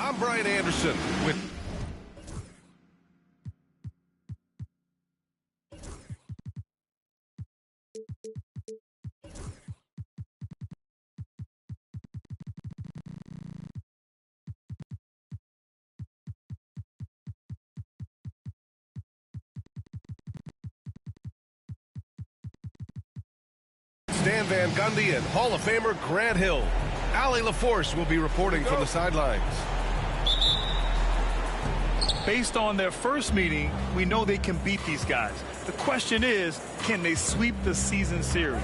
I'm Brian Anderson with Stan Van Gundy and Hall of Famer Grant Hill. Allie LaForce will be reporting from the sidelines. Based on their first meeting, we know they can beat these guys. The question is, can they sweep the season series?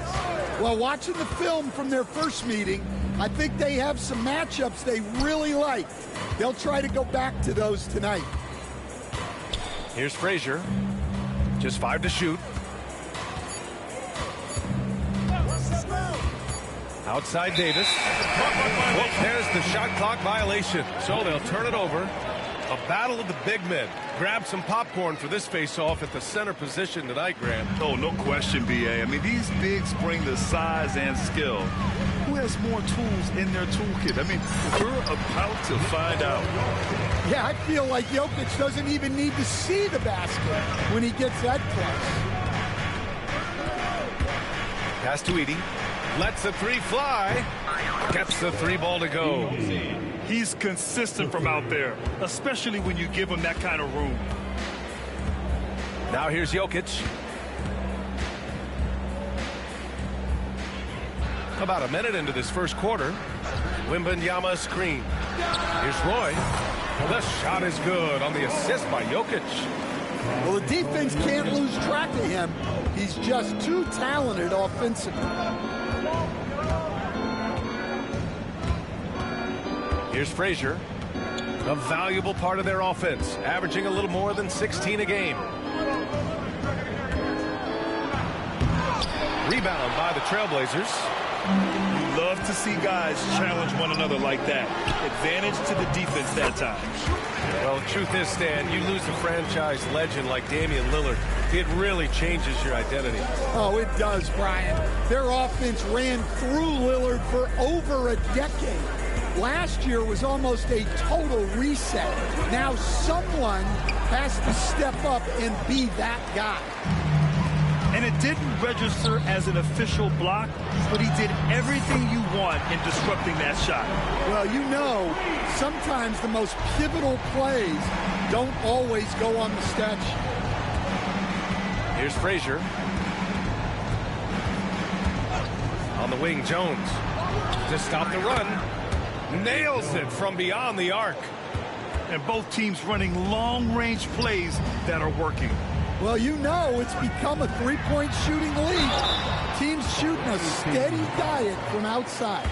Well, watching the film from their first meeting, I think they have some matchups they really like. They'll try to go back to those tonight. Here's Frazier. Just 5 to shoot. Outside Davis. Well, there's the shot clock violation. So they'll turn it over. A battle of the big men. Grab some popcorn for this face-off at the center position tonight, Grant. Oh, no question, B.A. I mean, these bigs bring the size and skill. Who has more tools in their toolkit? I mean, we're about to find out. Yeah, I feel like Jokic doesn't even need to see the basket when he gets that close. Pass to Edey. Lets the three fly. Gets the three ball to go. He's consistent from out there, especially when you give him that kind of room. Now here's Jokic. About a minute into this first quarter. Wembanyama screen. Here's Roy. The shot is good on the assist by Jokic. Well, the defense can't lose track of him. He's just too talented offensively. Here's Frazier, a valuable part of their offense, averaging a little more than 16 a game. Rebound by the Trailblazers. You love to see guys challenge one another like that. Advantage to the defense that time. Well, the truth is, Stan, you lose a franchise legend like Damian Lillard, it really changes your identity. Oh, it does, Brian. Their offense ran through Lillard for over a decade. Last year was almost a total reset. Now someone has to step up and be that guy. And it didn't register as an official block, but he did everything you want in disrupting that shot. Well, you know, sometimes the most pivotal plays don't always go on the stat sheet. Here's Frazier. On the wing, Jones. To stop the run. Nails it from beyond the arc. And both teams running long-range plays that are working. Well, you know it's become a three-point shooting league. Teams shooting a steady diet from outside.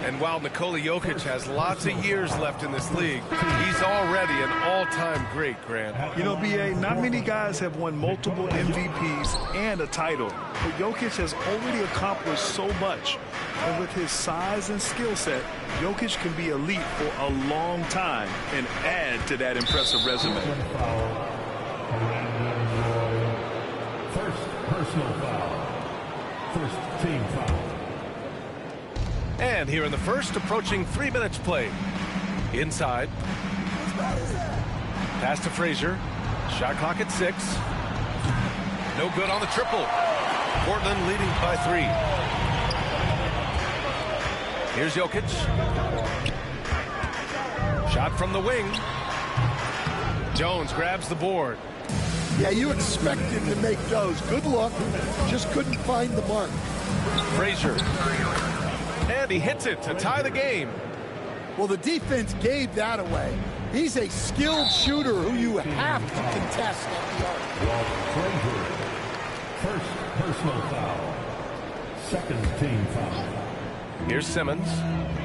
And while Nikola Jokic has lots of years left in this league, he's already an all-time great, Grant. You know, B.A., not many guys have won multiple MVPs and a title. But Jokic has already accomplished so much. And with his size and skill set, Jokic can be elite for a long time and add to that impressive resume. First personal foul. First team foul. And here in the first, approaching 3 minutes played. Inside. Pass to Frazier. Shot clock at 6. No good on the triple. Portland leading by 3. Here's Jokic. Shot from the wing. Jones grabs the board. Yeah, you expect him to make those. Good luck. Just couldn't find the mark. Frazier. And he hits it to tie the game. Well, the defense gave that away. He's a skilled shooter who you have to contest at the arc. Frazier. First personal foul. Second team foul. Here's Simmons.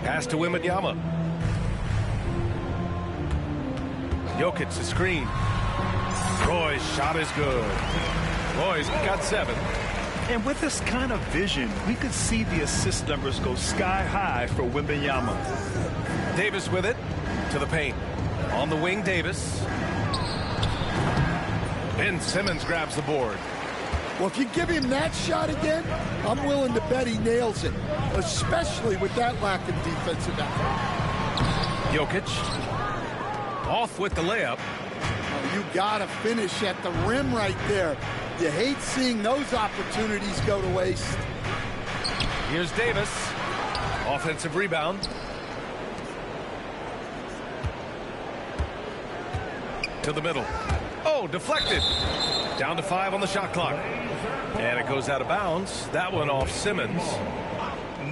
Pass to Wembanyama. Jokic the screen. Roy's shot is good. Roy's got 7. And with this kind of vision, we could see the assist numbers go sky high for Wembanyama. Davis with it to the paint. On the wing, Davis. Ben Simmons grabs the board. Well, if you give him that shot again, I'm willing to bet he nails it, especially with that lack of defensive effort. Jokic. Off with the layup. You got to finish at the rim right there. You hate seeing those opportunities go to waste. Here's Davis. Offensive rebound. To the middle. Oh, deflected. Down to 5 on the shot clock. And it goes out of bounds. That one off Simmons.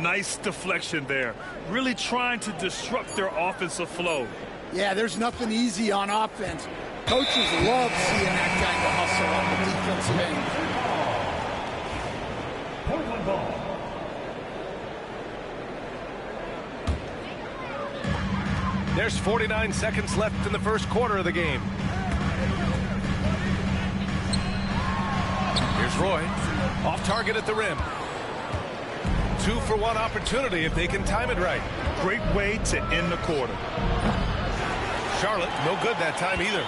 Nice deflection there. Really trying to disrupt their offensive flow. Yeah, there's nothing easy on offense. Coaches love seeing that kind of hustle on the defensive end. Portland ball. There's 49 seconds left in the first quarter of the game. Here's Roy. Off target at the rim. 2-for-1 opportunity if they can time it right. Great way to end the quarter. Charlotte, no good that time either.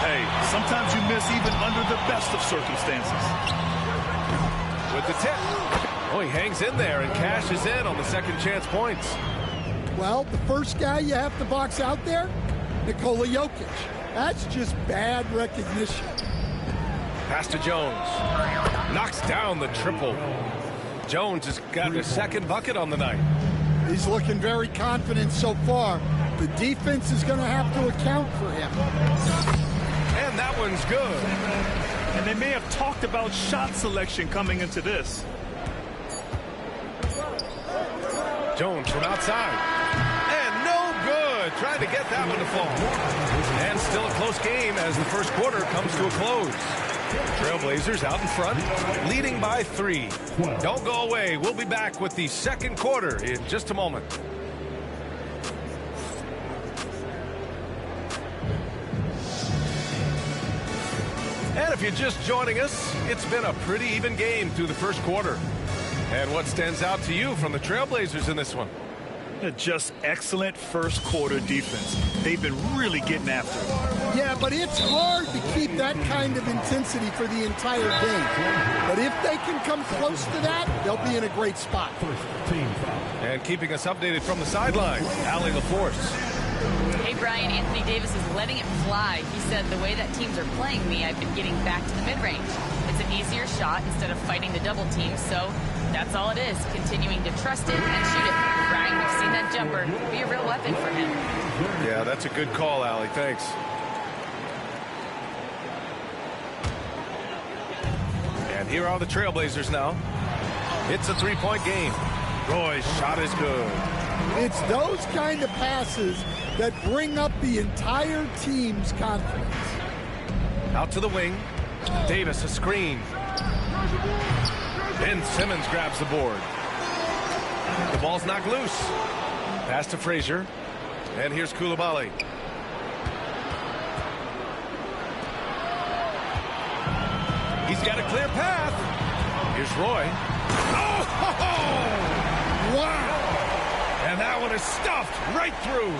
Hey, sometimes you miss even under the best of circumstances. With the tip. Oh, he hangs in there and cashes in on the second chance points. Well, the first guy you have to box out there, Nikola Jokic. That's just bad recognition. Pass to Jones. Knocks down the triple. Jones has got a second bucket on the night. He's looking very confident so far. The defense is going to have to account for him. And that one's good. And they may have talked about shot selection coming into this. Jones from outside. And no good. Trying to get that one to fall. And still a close game as the first quarter comes to a close. Trailblazers out in front, leading by 3. Don't go away. We'll be back with the second quarter in just a moment. And if you're just joining us, it's been a pretty even game through the first quarter. And what stands out to you from the Trailblazers in this one? Just excellent first quarter defense. They've been really getting after it. Yeah, but it's hard to keep that kind of intensity for the entire game. But if they can come close to that, they'll be in a great spot. And keeping us updated from the sideline, Allie LaForce. Hey, Brian, Anthony Davis is letting it fly. He said, the way that teams are playing me, I've been getting back to the mid-range. It's an easier shot instead of fighting the double team, so that's all it is, continuing to trust it and shoot it. Brian, we've seen that jumper be a real weapon for him. Yeah, that's a good call, Allie. Thanks. And here are the Trailblazers now. It's a three-point game. Roy's shot is good. It's those kind of passes that bring up the entire team's confidence. Out to the wing. Davis a screen. Ben Simmons grabs the board. The ball's knocked loose. Pass to Frazier. And here's Coulibaly. He's got a clear path. Here's Roy. Oh! Ho, ho! Wow! And that one is stuffed right through.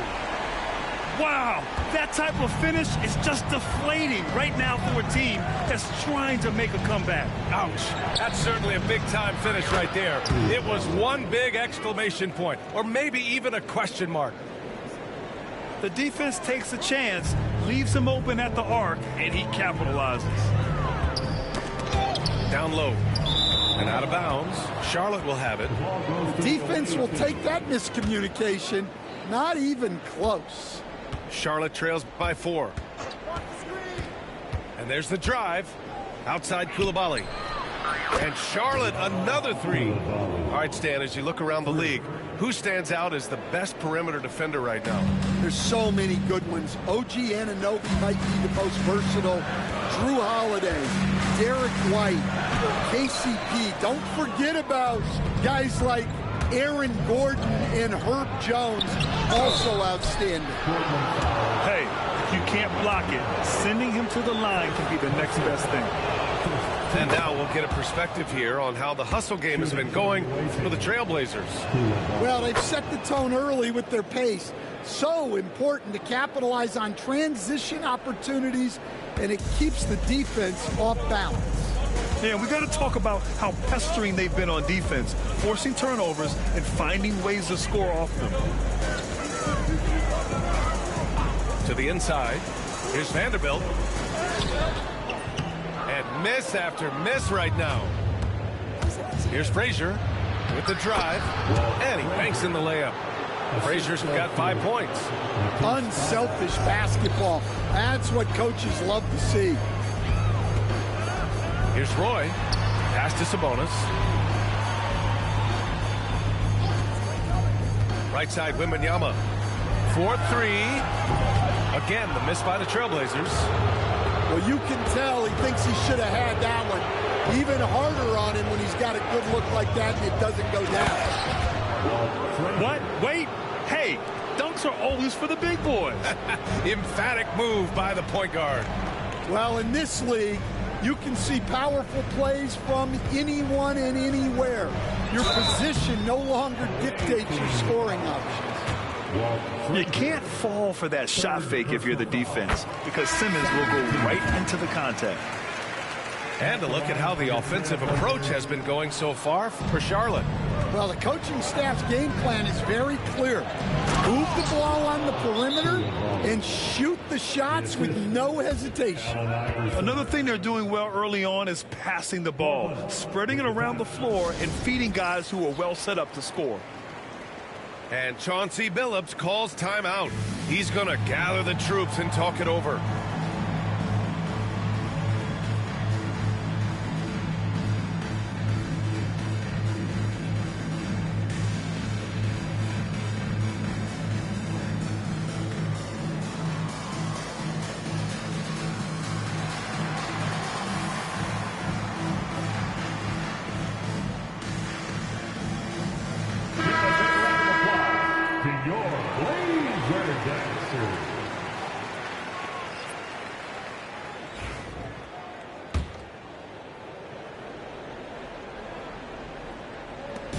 Wow, that type of finish is just deflating right now for a team that's trying to make a comeback. Ouch. That's certainly a big-time finish right there. It was one big exclamation point, or maybe even a question mark. The defense takes a chance, leaves him open at the arc, and he capitalizes. Down low and out of bounds. Charlotte will have it. Defense will take that miscommunication. Not even close. Charlotte trails by 4. And there's the drive. Outside Coulibaly. And Charlotte another 3. All right, Stan, as you look around the league, who stands out as the best perimeter defender right now? There's so many good ones. OG Anunoby might be the most versatile. Drew Holiday, Derek White, KCP. Don't forget about guys like Aaron Gordon and Herb Jones, also outstanding. Hey, if you can't block it, sending him to the line can be the next best thing. And now we'll get a perspective here on how the hustle game has been going for the Trailblazers. Well, they've set the tone early with their pace. So important to capitalize on transition opportunities, and it keeps the defense off balance. Yeah, we got to talk about how pestering they've been on defense, forcing turnovers and finding ways to score off them. To the inside. Here's Vanderbilt. And miss after miss right now. Here's Frazier with the drive. And he banks in the layup. Frazier's got 5 points. Unselfish basketball. That's what coaches love to see. Here's Roy. Pass to Sabonis. Right side, Wembanyama. 4-3. Again, the miss by the Trailblazers. Well, you can tell he thinks he should have had that one. Even harder on him when he's got a good look like that and it doesn't go down. What? Wait. Hey, dunks are always for the big boys. Emphatic move by the point guard. Well, in this league, you can see powerful plays from anyone and anywhere. Your position no longer dictates your scoring options. You can't fall for that shot fake if you're the defense, because Simmons will go right into the contact. And a look at how the offensive approach has been going so far for Charlotte. Well, the coaching staff's game plan is very clear. Move the ball on the perimeter and shoot the shots with no hesitation. Another thing they're doing well early on is passing the ball, spreading it around the floor and feeding guys who are well set up to score. And Chauncey Billups calls timeout. He's going to gather the troops and talk it over.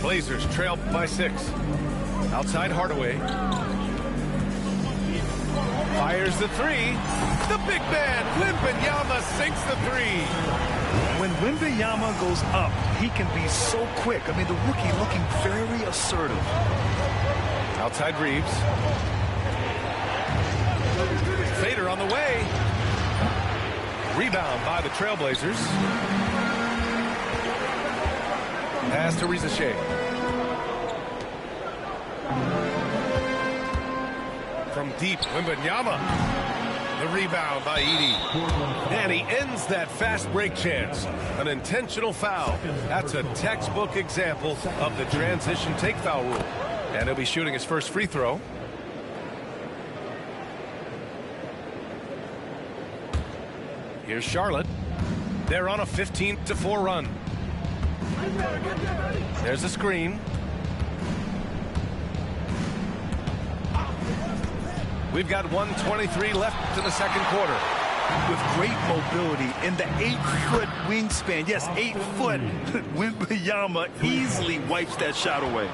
Blazers trail by 6. Outside Hardaway. Fires the 3. The big man, Wembanyama, sinks the 3. When Wembanyama goes up, he can be so quick. I mean, the rookie looking very assertive. Outside Reeves. Fader on the way. Rebound by the Trailblazers. Pass to Reza Shea. From deep, Wembanyama. The rebound by Edey. And he ends that fast break chance. An intentional foul. That's a textbook example of the transition take foul rule. And he'll be shooting his first free throw. Here's Charlotte. They're on a 15-4 run. There's a screen. We've got 1:23 left in the second quarter. With great mobility in the 8-foot wingspan. Yes, 8 foot. Wembanyama easily wipes that shot away.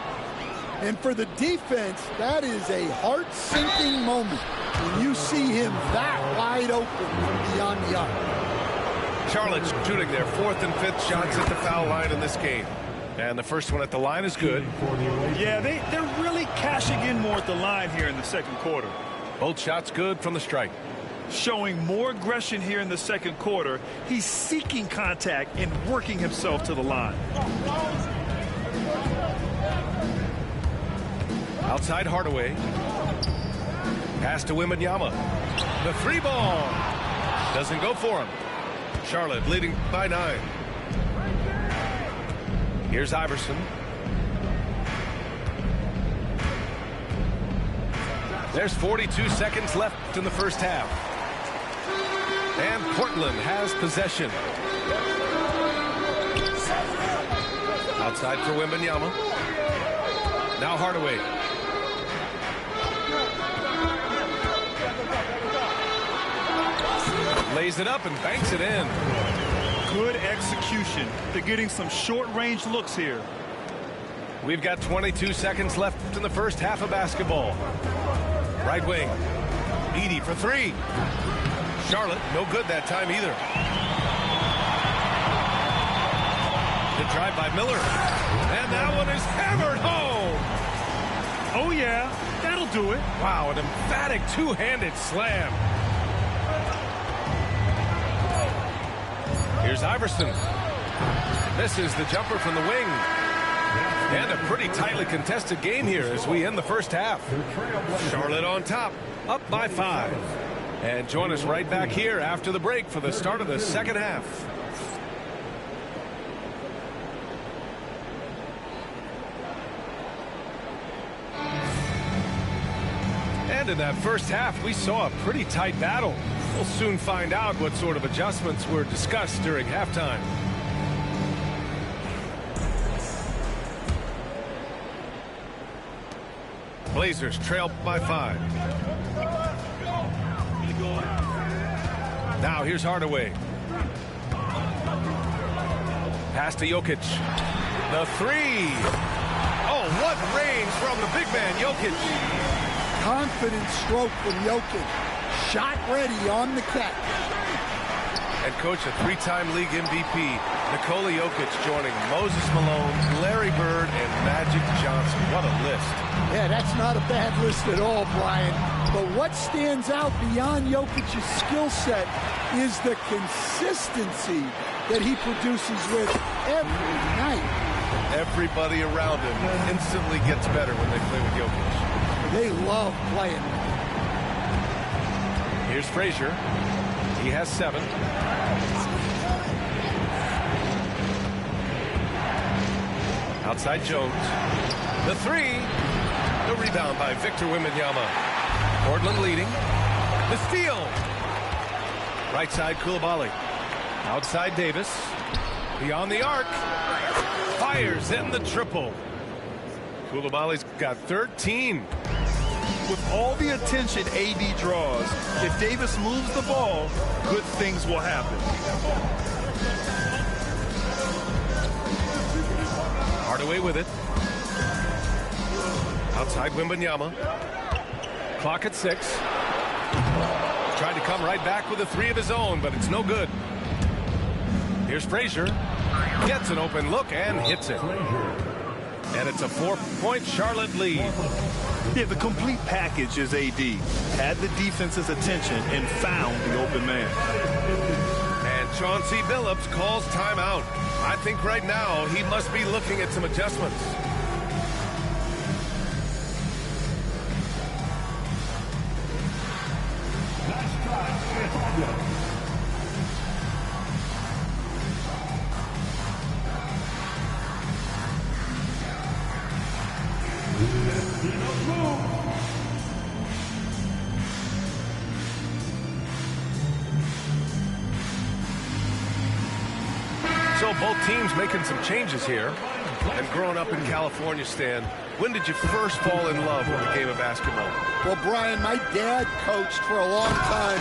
And for the defense, that is a heart-sinking moment when you see him that wide open from beyond the arc. Charlotte's shooting their 4th and 5th shots at the foul line in this game. And the first one at the line is good. Yeah, they're really cashing in more at the line here in the second quarter. Both shots good from the strike. Showing more aggression here in the second quarter. He's seeking contact and working himself to the line. Outside Hardaway. Pass to Wembanyama. The 3 ball. Doesn't go for him. Charlotte leading by 9. Here's Iverson. There's 42 seconds left in the first half. And Portland has possession. Outside for Wembanyama. Now Hardaway. Lays it up and banks it in. Good execution. They're getting some short-range looks here. We've got 22 seconds left in the first half of basketball. Right wing. Edey for 3. Charlotte, no good that time either. The drive by Miller. And that one is hammered home. Oh, yeah. That'll do it. Wow, an emphatic two-handed slam. Here's Iverson. Misses the jumper from the wing. And a pretty tightly contested game here as we end the first half. Charlotte on top, up by 5. And join us right back here after the break for the start of the second half. And in that first half, we saw a pretty tight battle. We'll soon find out what sort of adjustments were discussed during halftime. Blazers trail by 5. Now here's Hardaway. Pass to Jokic. The 3. Oh, what range from the big man, Jokic. Confident stroke from Jokic. Shot ready on the catch. And coach, a 3-time league MVP, Nikola Jokic joining Moses Malone, Larry Bird, and Magic Johnson. What a list. Yeah, that's not a bad list at all, Brian. But what stands out beyond Jokic's skill set is the consistency that he produces with every night. Everybody around him instantly gets better when they play with Jokic. They love playing with him. Here's Frazier. He has 7. Outside Jones. The 3. The rebound by Victor Wembanyama. Portland leading. The steal. Right side Coulibaly. Outside Davis. Beyond the arc. Fires in the triple. Coulibaly's got 13. With all the attention AD draws, if Davis moves the ball, good things will happen. Hardaway with it. Outside Wembanyama. Clock at 6. Tried to come right back with a 3 of his own, but it's no good. Here's Frazier. Gets an open look and hits it. And it's a 4-point Charlotte lead. Yeah, the complete package is AD. Had the defense's attention and found the open man. And Chauncey Billups calls timeout. I think right now he must be looking at some adjustments. So both teams making some changes here. And growing up in California, Stan, when did you first fall in love with the game of basketball? Well, Brian, my dad coached for a long time,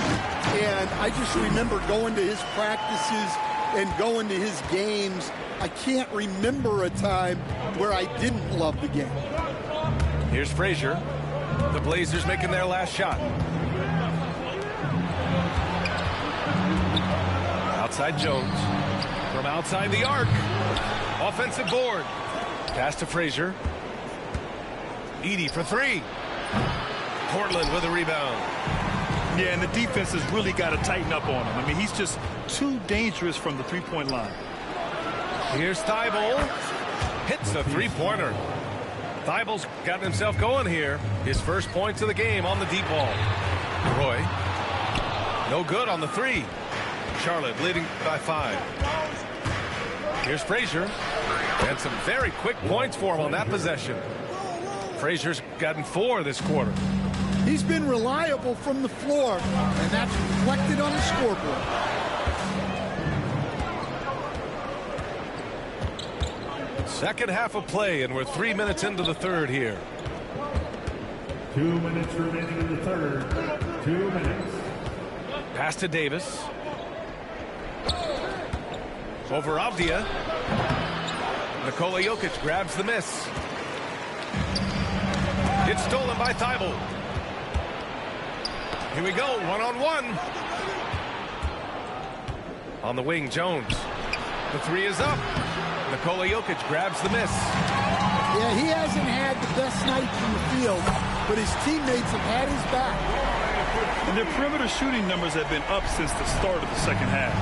and I just remember going to his practices and going to his games. I can't remember a time where I didn't love the game. Here's Frazier. The Blazers making their last shot. Outside Jones. From outside the arc. Offensive board. Pass to Frazier. Edey for 3. Portland with a rebound. Yeah, and the defense has really got to tighten up on him. I mean, he's just too dangerous from the three-point line. Here's Thibault. Hits a three-pointer. Thibault's gotten himself going here. His first points of the game on the deep ball. Roy. No good on the 3. Charlotte leading by 5. Here's Frazier. And some very quick points for him on that possession. Frazier's gotten 4 this quarter. He's been reliable from the floor, and that's reflected on the scoreboard. Second half of play, and we're 3 minutes into the third here. 2 minutes remaining in the third. 2 minutes. Pass to Davis. Over Avdia. Nikola Jokic grabs the miss. It's stolen by Thibault. Here we go, one-on-one. On the wing, Jones. The 3 is up. Nikola Jokic grabs the miss. Yeah, he hasn't had the best night from the field, but his teammates have had his back. And their perimeter shooting numbers have been up since the start of the second half.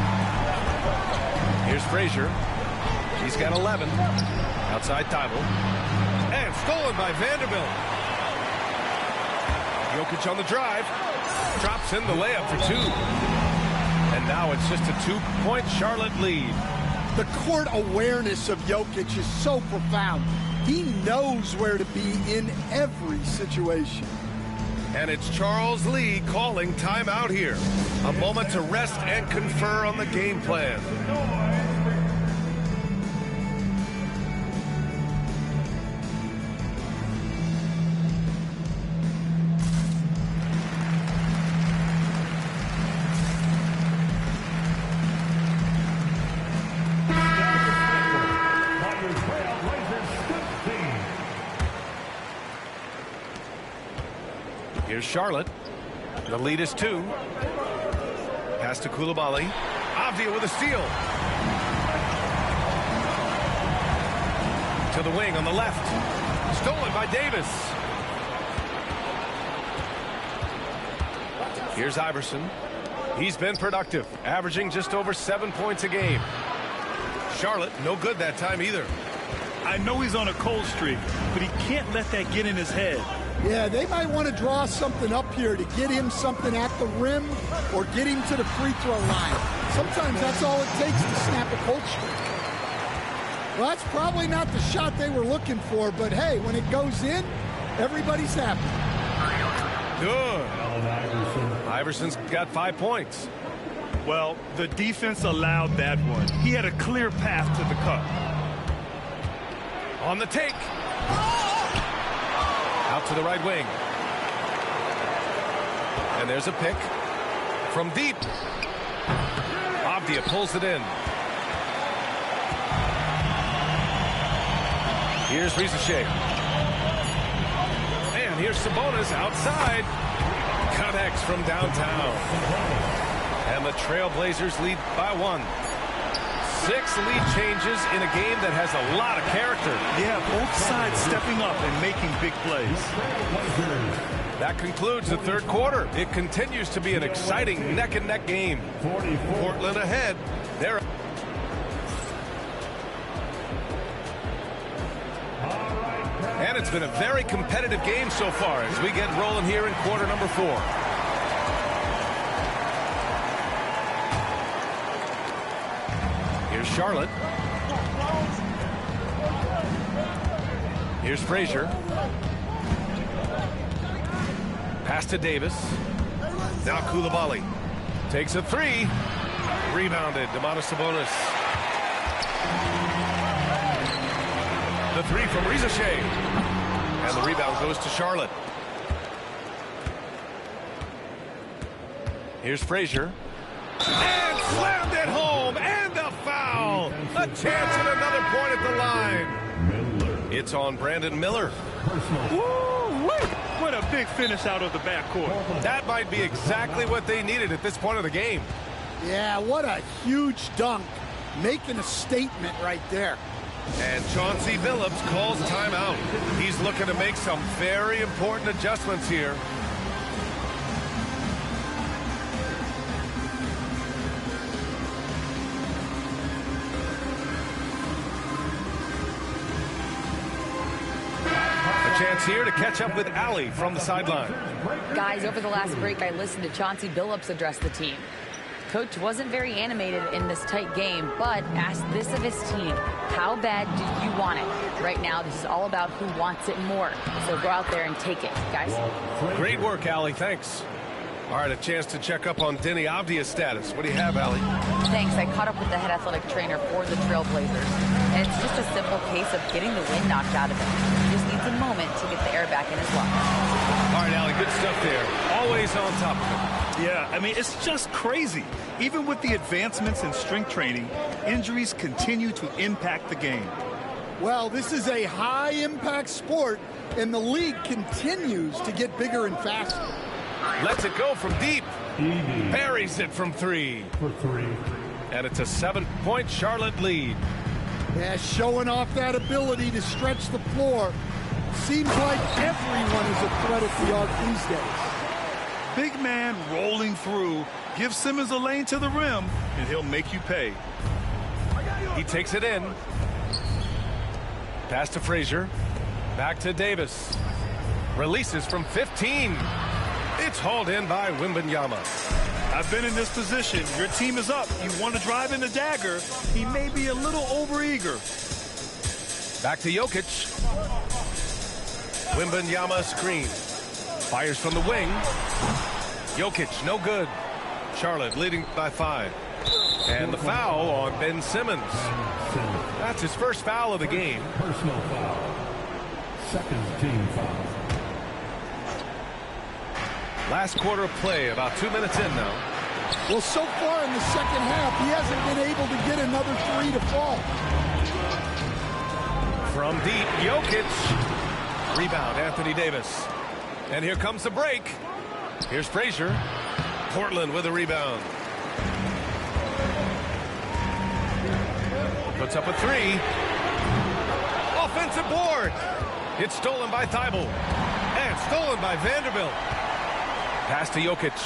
Here's Frazier. He's got 11. Outside Thibault. And stolen by Vanderbilt. Jokic on the drive. Drops in the layup for 2. And now it's just a 2-point Charlotte lead. The court awareness of Jokic is so profound. He knows where to be in every situation. And it's Charles Lee calling timeout here. A moment to rest and confer on the game plan. Here's Charlotte. The lead is 2. Pass to Coulibaly. Avdia with a steal. To the wing on the left. Stolen by Davis. Here's Iverson. He's been productive, averaging just over 7 points a game. Charlotte, no good that time either. I know he's on a cold streak, but he can't let that get in his head. Yeah, they might want to draw something up here to get him something at the rim or get him to the free throw line. Sometimes that's all it takes to snap a cold streak. Well, that's probably not the shot they were looking for, but hey, when it goes in, everybody's happy. Good. Iverson's got 5 points. Well, the defense allowed that one. He had a clear path to the cup. On the take. Out to the right wing. And there's a pick from deep. Avdia pulls it in. Here's Rizachet. And here's Sabonis outside. Connects from downtown. And the Trailblazers lead by 1. 6 lead changes in a game that has a lot of character. Yeah, both sides stepping up and making big plays. That concludes the third quarter. It continues to be an exciting neck-and-neck game. Portland ahead. They're and it's been a very competitive game so far as we get rolling here in quarter number 4. Here's Charlotte. Here's Frazier. Pass to Davis. Now Coulibaly takes a 3. Rebounded. Domantas Sabonis. The 3 from Rizachet. And the rebound goes to Charlotte. Here's Frazier. And slammed it home. And a foul. A chance at another point at the line. It's on Brandon Miller. Woo-wee! What a big finish out of the backcourt. That might be exactly what they needed at this point of the game. Yeah, what a huge dunk. Making a statement right there. And Chauncey Billups calls timeout. He's looking to make some very important adjustments here. A chance here to catch up with Allie from the sideline. Guys, over the last break, I listened to Chauncey Billups address the team. Coach wasn't very animated in this tight game, but asked this of his team. How bad do you want it? Right now, this is all about who wants it more. So go out there and take it, guys. Great work, Allie. Thanks. All right, a chance to check up on Deni Avdia's status. What do you have, Allie? Thanks. I caught up with the head athletic trainer for the Trailblazers. And it's just a simple case of getting the wind knocked out of him. He just needs a moment to get the air back in his lungs. All right, Allie, good stuff there. Always on top of it. Yeah, I mean, it's just crazy. Even with the advancements in strength training, injuries continue to impact the game. Well, this is a high-impact sport, and the league continues to get bigger and faster. Lets it go from deep. Buries it from 3. For 3. And it's a 7-point Charlotte lead. Yeah, showing off that ability to stretch the floor. Seems like everyone is a threat at the arc these days. Big man rolling through. Give Simmons a lane to the rim, and he'll make you pay. He takes it in. Pass to Frazier. Back to Davis. Releases from 15. It's hauled in by Wembanyama. I've been in this position. Your team is up. You want to drive in the dagger. He may be a little overeager. Back to Jokic. Wembanyama screen. Fires from the wing. Jokic, no good. Charlotte leading by 5. And the foul on Ben Simmons. That's his first foul of the game. Personal foul. Second team foul. Last quarter of play, about 2 minutes in now. Well, so far in the second half, he hasn't been able to get another 3 to fall. From deep, Jokic. Rebound, Anthony Davis. And here comes the break. Here's Frazier. Portland with a rebound. Puts up a 3. Offensive board. It's stolen by Thibault. And stolen by Vanderbilt. Pass to Jokic.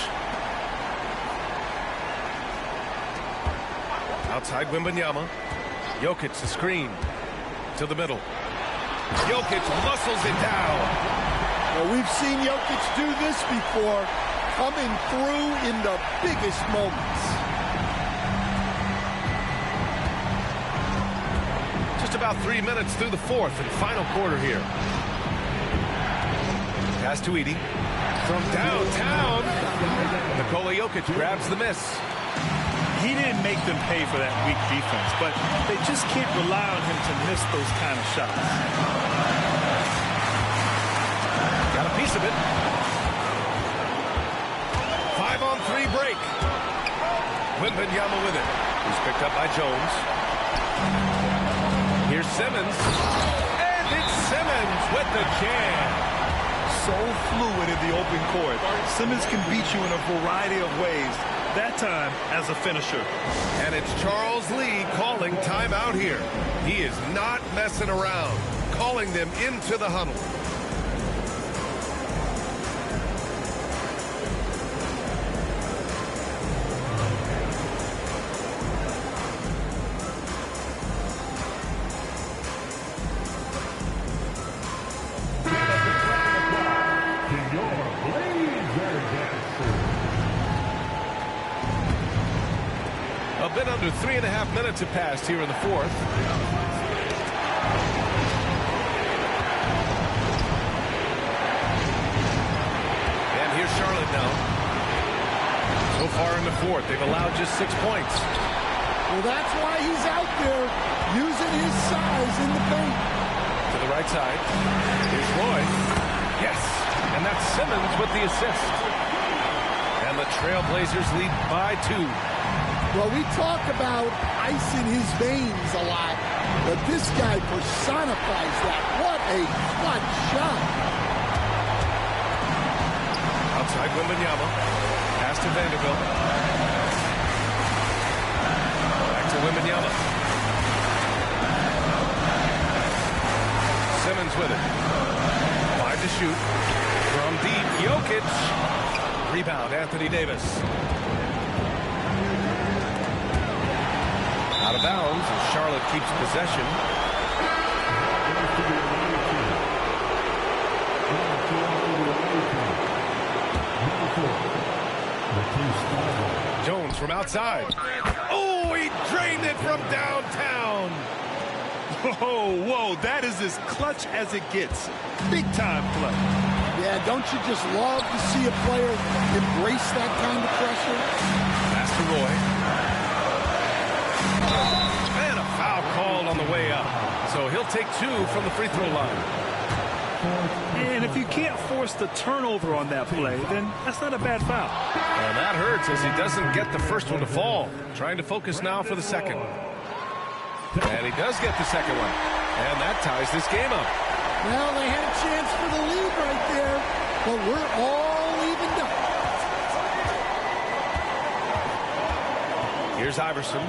Outside Wembanyama. Jokic the screen. To the middle. Jokic muscles it down. Well, we've seen Jokic do this before, coming through in the biggest moments. Just about 3 minutes through the fourth and final quarter here. Pass to Edey. From downtown, Nikola Jokic grabs the miss. He didn't make them pay for that weak defense, but they just can't rely on him to miss those kind of shots. Got a piece of it. 5-on-3 break. Wembanyama with it. He's picked up by Jones. Here's Simmons. And it's Simmons with the jam. So fluid in the open court. Simmons can beat you in a variety of ways. That time as a finisher. And it's Charles Lee calling timeout here. He is not messing around. Calling them into the huddle. A bit under 3.5 minutes have passed here in the fourth. And here's Charlotte now. So far in the fourth, they've allowed just 6 points. Well, that's why he's out there using his size in the paint. To the right side. Here's Roy. Yes. And that's Simmons with the assist. And the Trailblazers lead by 2. Well, we talk about ice in his veins a lot, but this guy personifies that. What a clutch shot. Outside Wembanyama. Pass to Vanderbilt. Back to Wembanyama. Simmons with it. 5 to shoot. From deep, Jokic. Rebound, Anthony Davis. Out of bounds as Charlotte keeps possession. Jones from outside. Oh, he drained it from downtown. Whoa, that is as clutch as it gets. Big time clutch. Yeah, don't you just love to see a player embrace that kind of pressure? Pass to Roy. And a foul called on the way up. So he'll take 2 from the free throw line. And if you can't force the turnover on that play, then that's not a bad foul. And that hurts as he doesn't get the first one to fall. Trying to focus now for the second. And he does get the second one. And that ties this game up. Well, they had a chance for the lead right there, but we're all evened up. Here's Iverson.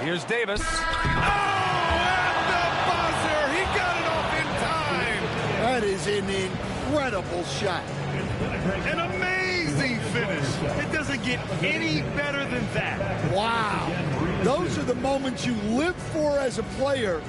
Here's Davis. Oh, at the buzzer! He got it off in time! That is an incredible shot. An amazing finish. It doesn't get any better than that. Wow. Those are the moments you live for as a player.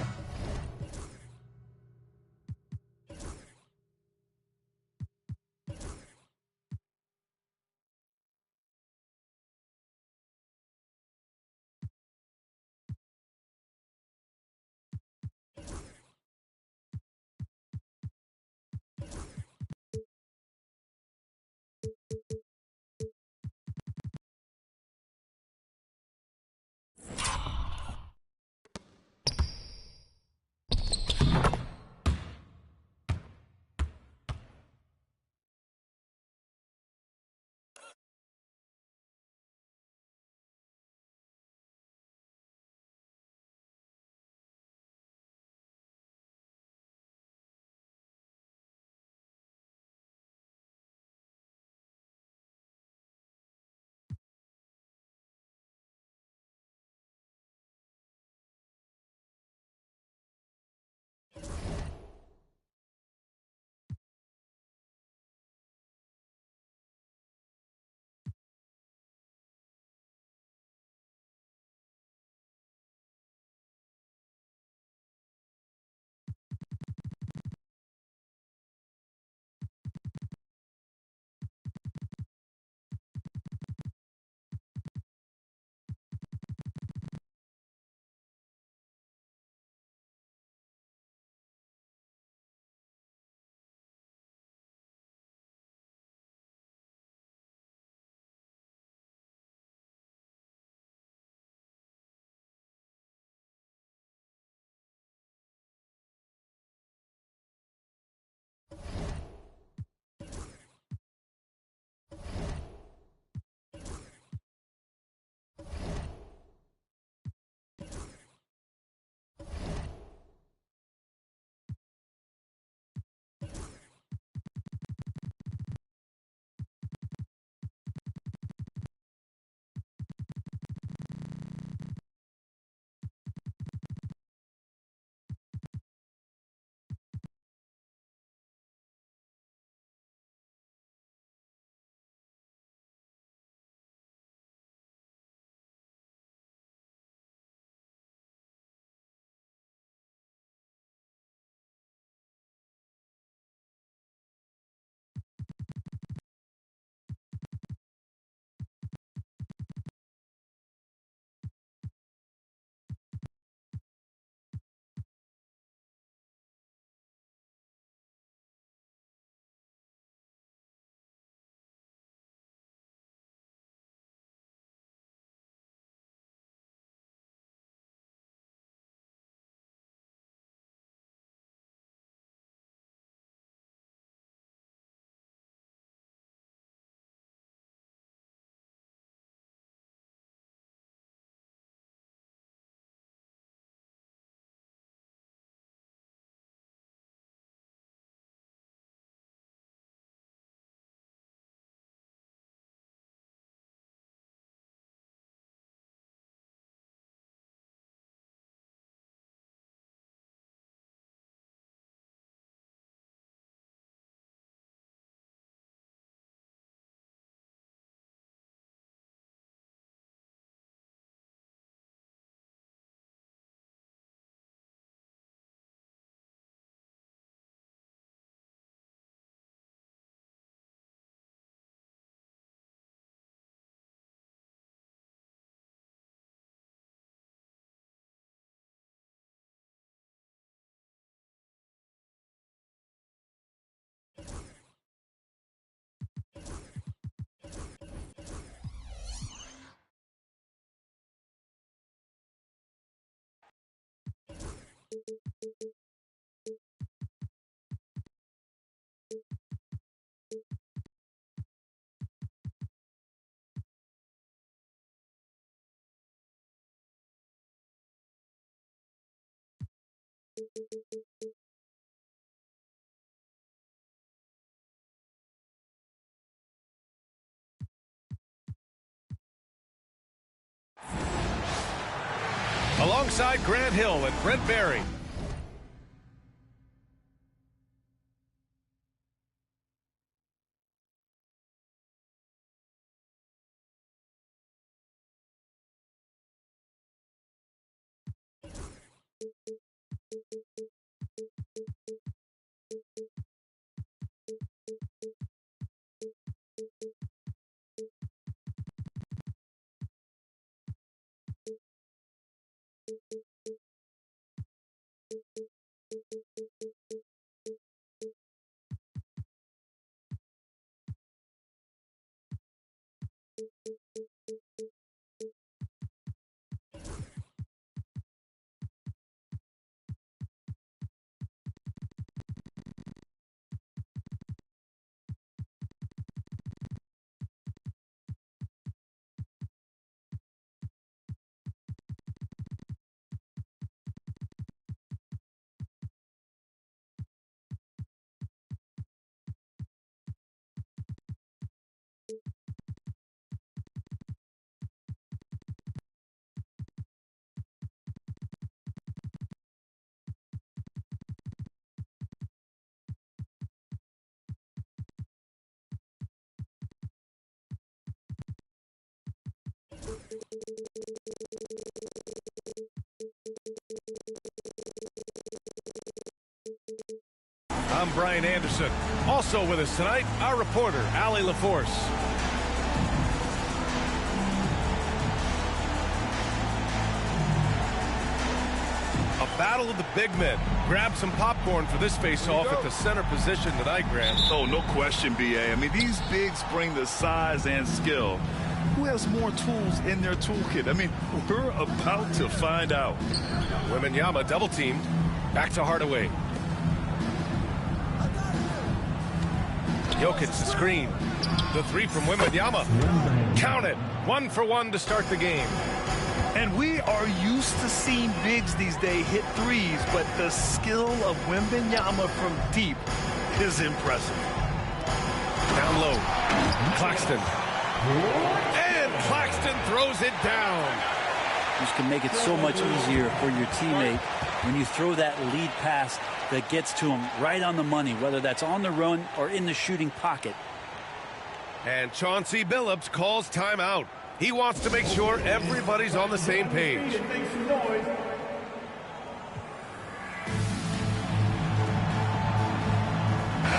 alongside Grant Hill and Brent Barry. I'm Brian Anderson. Also with us tonight, our reporter, Allie LaForce. A battle of the big men. Grab some popcorn for this face-off at the center position tonight, Grant. Oh, no question, B.A. I mean, these bigs bring the size and skill. Who has more tools in their toolkit? I mean, we're about to find out. Wembanyama double-teamed. Back to Hardaway. Jokic the screen. The three from Wembanyama. Count it. 1 for 1 to start the game. And we are used to seeing bigs these days hit threes, but the skill of Wembanyama from deep is impressive. Down low. Claxton. And Claxton throws it down. This can make it so much easier for your teammate when you throw that lead pass that gets to him right on the money, whether that's on the run or in the shooting pocket. And Chauncey Billups calls timeout. He wants to make sure everybody's on the same page.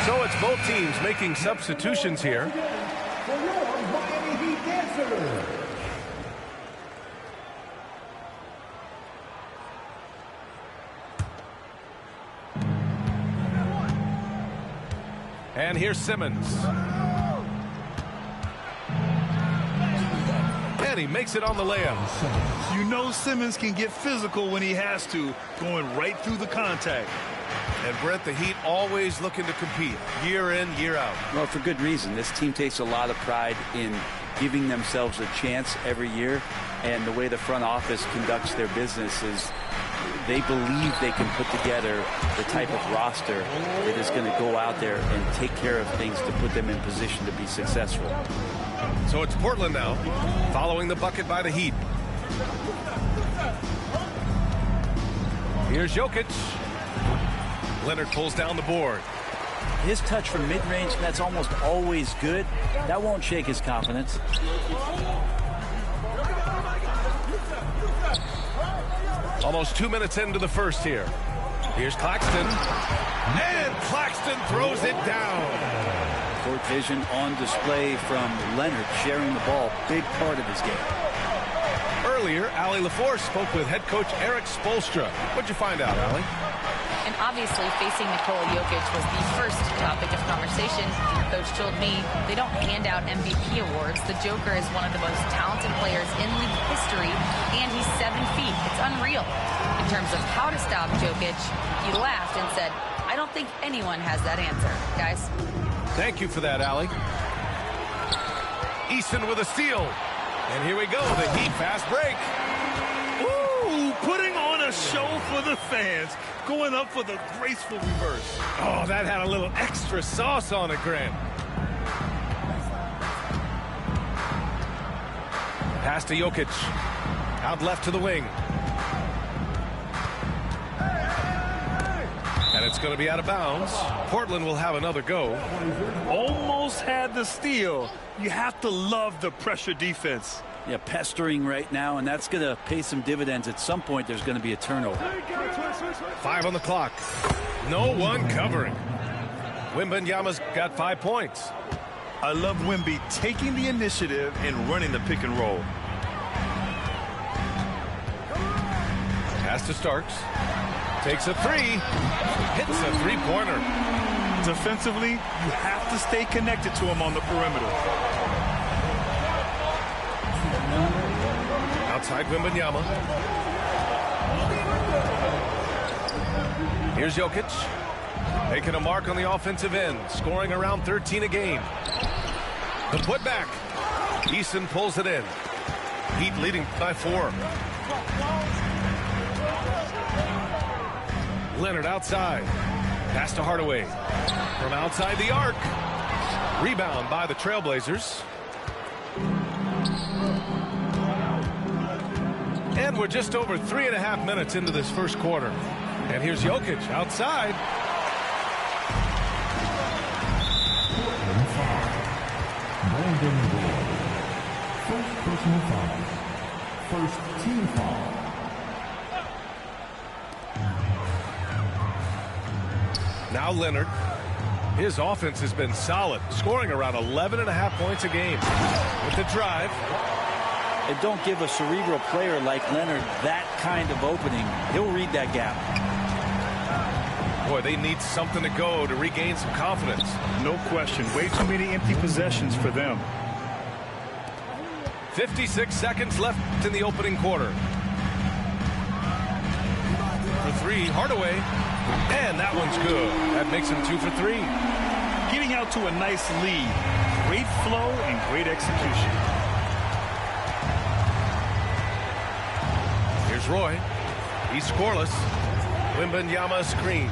So it's both teams making substitutions here. And here's Simmons. And he makes it on the layup. You know Simmons can get physical when he has to, going right through the contact. And Brent, the Heat always looking to compete year in, year out. Well, for good reason. This team takes a lot of pride in giving themselves a chance every year. And the way the front office conducts their business is they believe they can put together the type of roster that is going to go out there and take care of things to put them in position to be successful. So it's Portland now, following the bucket by the Heat. Here's Jokic. Leonard pulls down the board. His touch from mid-range, that's almost always good. That won't shake his confidence. Almost 2 minutes into the first here. Here's Claxton. And Claxton throws it down. Court vision on display from Leonard, sharing the ball, big part of his game. Earlier, Allie LaForce spoke with head coach Erik Spoelstra. What'd you find out, Allie? And obviously, facing Nikola Jokic was the first topic of conversation. Coach told me they don't hand out MVP awards. The Joker is one of the most talented players in league history, and he's 7 feet. It's unreal. In terms of how to stop Jokic, he laughed and said, I don't think anyone has that answer, guys. Thank you for that, Allie. Easton with a steal. And here we go, the Heat fast break. Ooh, putting on a show for the fans. Going up for the graceful reverse. Oh, that had a little extra sauce on it, Grant. Pass to Jokic. Out left to the wing. And it's going to be out of bounds. Portland will have another go. Almost had the steal. You have to love the pressure defense. Yeah, pestering right now, and that's going to pay some dividends. At some point, there's going to be a turnover. 5 on the clock. No one covering. Wembanyama's got 5 points. I love Wemby taking the initiative and running the pick and roll. Pass to Starks. Takes a 3. Hits a three-pointer. Defensively, you have to stay connected to him on the perimeter. Outside Wembanyama. Here's Jokic. Making a mark on the offensive end. Scoring around 13 a game. The putback. Eason pulls it in. Heat leading by 4. Leonard outside. Pass to Hardaway. From outside the arc. Rebound by the Trailblazers. And we're just over 3.5 minutes into this first quarter. And here's Jokic outside. Brandon Roy. First personal foul. First team foul. Now Leonard. His offense has been solid, scoring around 11.5 points a game. With the drive. And don't give a cerebral player like Leonard that kind of opening. He'll read that gap. Boy, they need something to go to regain some confidence. No question. Way too many empty possessions for them. 56 seconds left in the opening quarter. For 3, Hardaway. And that one's good. That makes him 2 for 3. Getting out to a nice lead. Great flow and great execution. Here's Roy. He's scoreless. Wembanyama screen.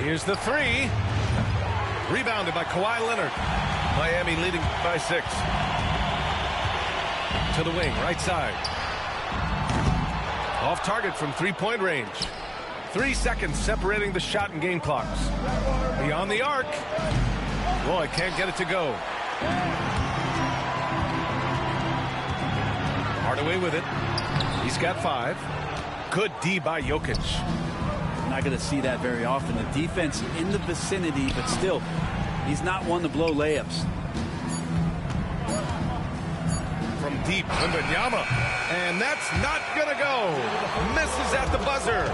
Here's the 3. Rebounded by Kawhi Leonard. Miami leading by 6. To the wing, right side. Off target from 3-point range. 3 seconds separating the shot and game clocks. Beyond the arc. Roy can't get it to go. Hardaway with it. He's got 5. Good D by Jokic. Not going to see that very often. The defense in the vicinity, but still, he's not one to blow layups. From deep, Wembanyama. And that's not going to go. Misses at the buzzer.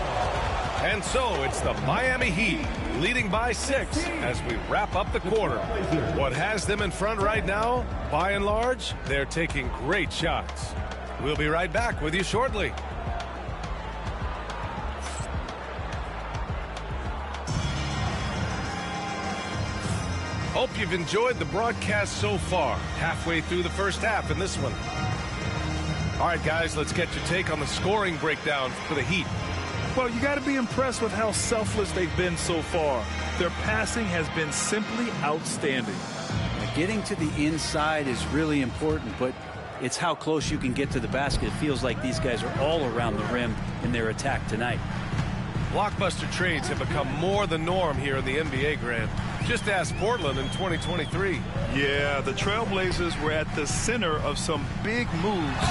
And so it's the Miami Heat leading by 6 as we wrap up the quarter. What has them in front right now, by and large, they're taking great shots. We'll be right back with you shortly. Hope you've enjoyed the broadcast so far. Halfway through the first half in this one. All right, guys, let's get your take on the scoring breakdown for the Heat. Well, you got to be impressed with how selfless they've been so far. Their passing has been simply outstanding. Getting to the inside is really important, but it's how close you can get to the basket. It feels like these guys are all around the rim in their attack tonight. Blockbuster trades have become more the norm here in the NBA, Grant. Just ask Portland in 2023. Yeah, the Trailblazers were at the center of some big moves,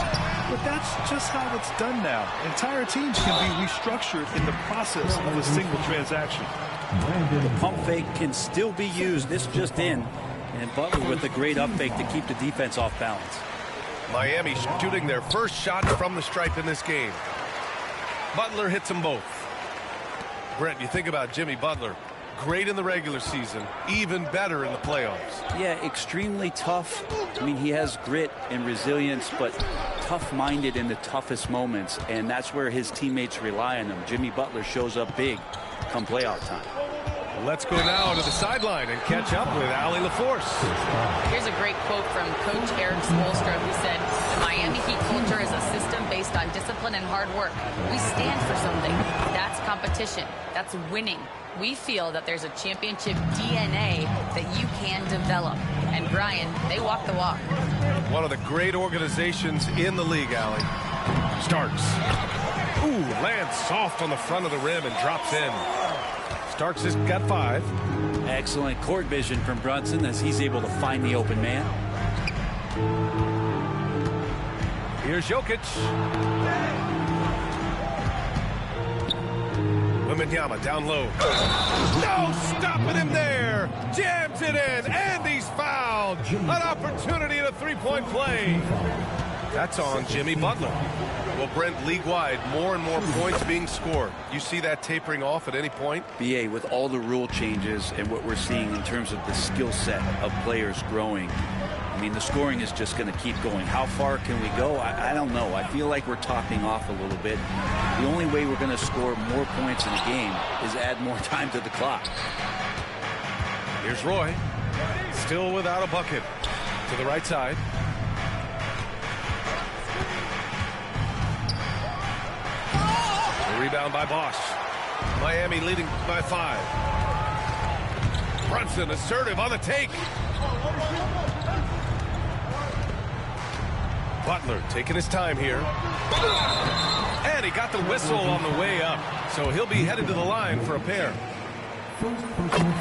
but that's just how it's done now. Entire teams can be restructured in the process of a single transaction. The pump fake can still be used. This just in, and Butler with a great up fake to keep the defense off balance. Miami shooting their first shot from the stripe in this game. Butler hits them both. Brent, you think about Jimmy Butler. Great in the regular season, even better in the playoffs. Yeah, extremely tough. I mean, he has grit and resilience, but tough-minded in the toughest moments, and that's where his teammates rely on him. Jimmy Butler shows up big come playoff time. Let's go now to the sideline and catch up with Allie LaForce. Here's a great quote from Coach Eric Spoelstra, who said, "The Miami Heat culture is a system based on discipline and hard work. We stand for something. That's competition. That's winning. We feel that there's a championship DNA that you can develop." And Brian, they walk the walk. One of the great organizations in the league, Allie. Starks. Ooh, lands soft on the front of the rim and drops in. Starks has got 5. Excellent court vision from Brunson as he's able to find the open man. Here's Jokic. Wembanyama down low. No stopping him there. Jams it in, and he's fouled. An opportunity at a three-point play. That's on Jimmy Butler. Well, Brent, league-wide, more and more points being scored. You see that tapering off at any point? BA, with all the rule changes and what we're seeing in terms of the skill set of players growing, I mean, the scoring is just going to keep going. How far can we go? I don't know. I feel like we're topping off a little bit. The only way we're going to score more points in a game is add more time to the clock. Here's Roy. Still without a bucket. To the right side. The rebound by Bosch. Miami leading by 5. Brunson assertive on the take. Butler taking his time here. And he got the whistle on the way up. So he'll be headed to the line for a pair.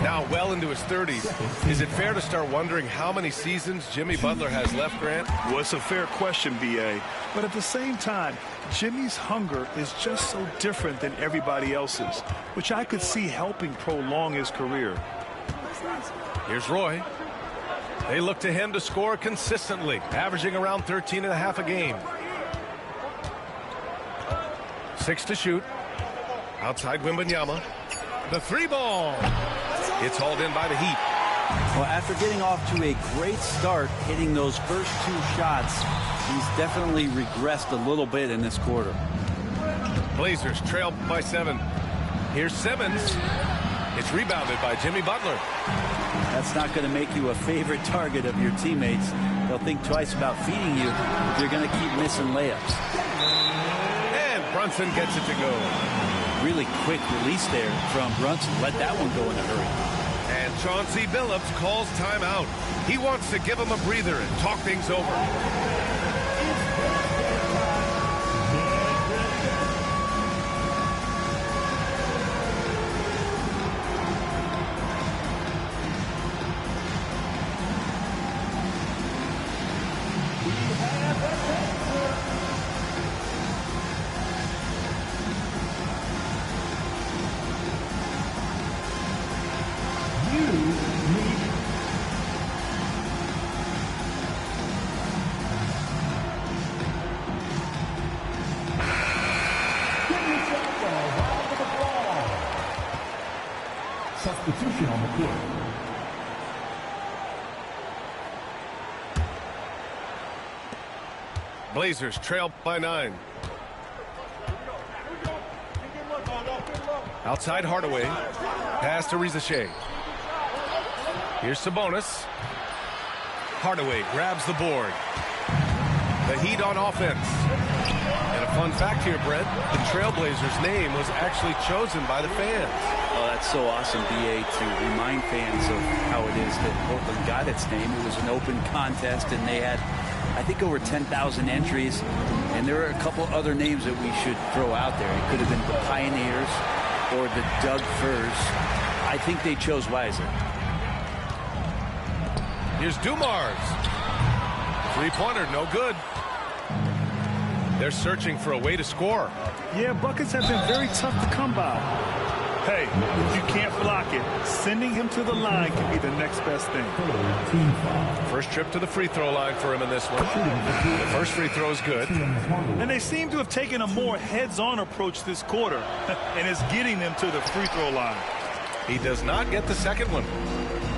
Now well into his 30s. Is it fair to start wondering how many seasons Jimmy Butler has left, Grant? Well, it's a fair question, B.A. But at the same time, Jimmy's hunger is just so different than everybody else's, which I could see helping prolong his career. Here's Roy. They look to him to score consistently, averaging around 13.5 a game. 6 to shoot. Outside Wembanyama. The 3-ball. It's hauled in by the Heat. Well, after getting off to a great start, hitting those first 2 shots, he's definitely regressed a little bit in this quarter. Blazers trail by 7. Here's Simmons. It's rebounded by Jimmy Butler. That's not going to make you a favorite target of your teammates. They'll think twice about feeding you if you're going to keep missing layups. And Brunson gets it to go. Really quick release there from Brunson. Let that one go in a hurry. And Chauncey Billups calls timeout. He wants to give him a breather and talk things over. Substitution on the court. Blazers trail by 9. Outside Hardaway. Pass to Rizachet. Here's Sabonis. Hardaway grabs the board. The Heat on offense. And a fun fact here, Brett, the Trailblazers' name was actually chosen by the fans. Oh, that's so awesome, BA, to remind fans of how it is that Portland got its name. It was an open contest, and they had, I think, over 10,000 entries. And there are a couple other names that we should throw out there. It could have been the Pioneers or the Doug Furs. I think they chose wisely. Here's Dumars. Three-pointer, no good. They're searching for a way to score. Yeah, buckets have been very tough to come by. Hey, if you can't block it, sending him to the line can be the next best thing. First trip to the free throw line for him in this one. The first free throw is good. And they seem to have taken a more heads-on approach this quarter, and it's getting them to the free throw line. He does not get the second one.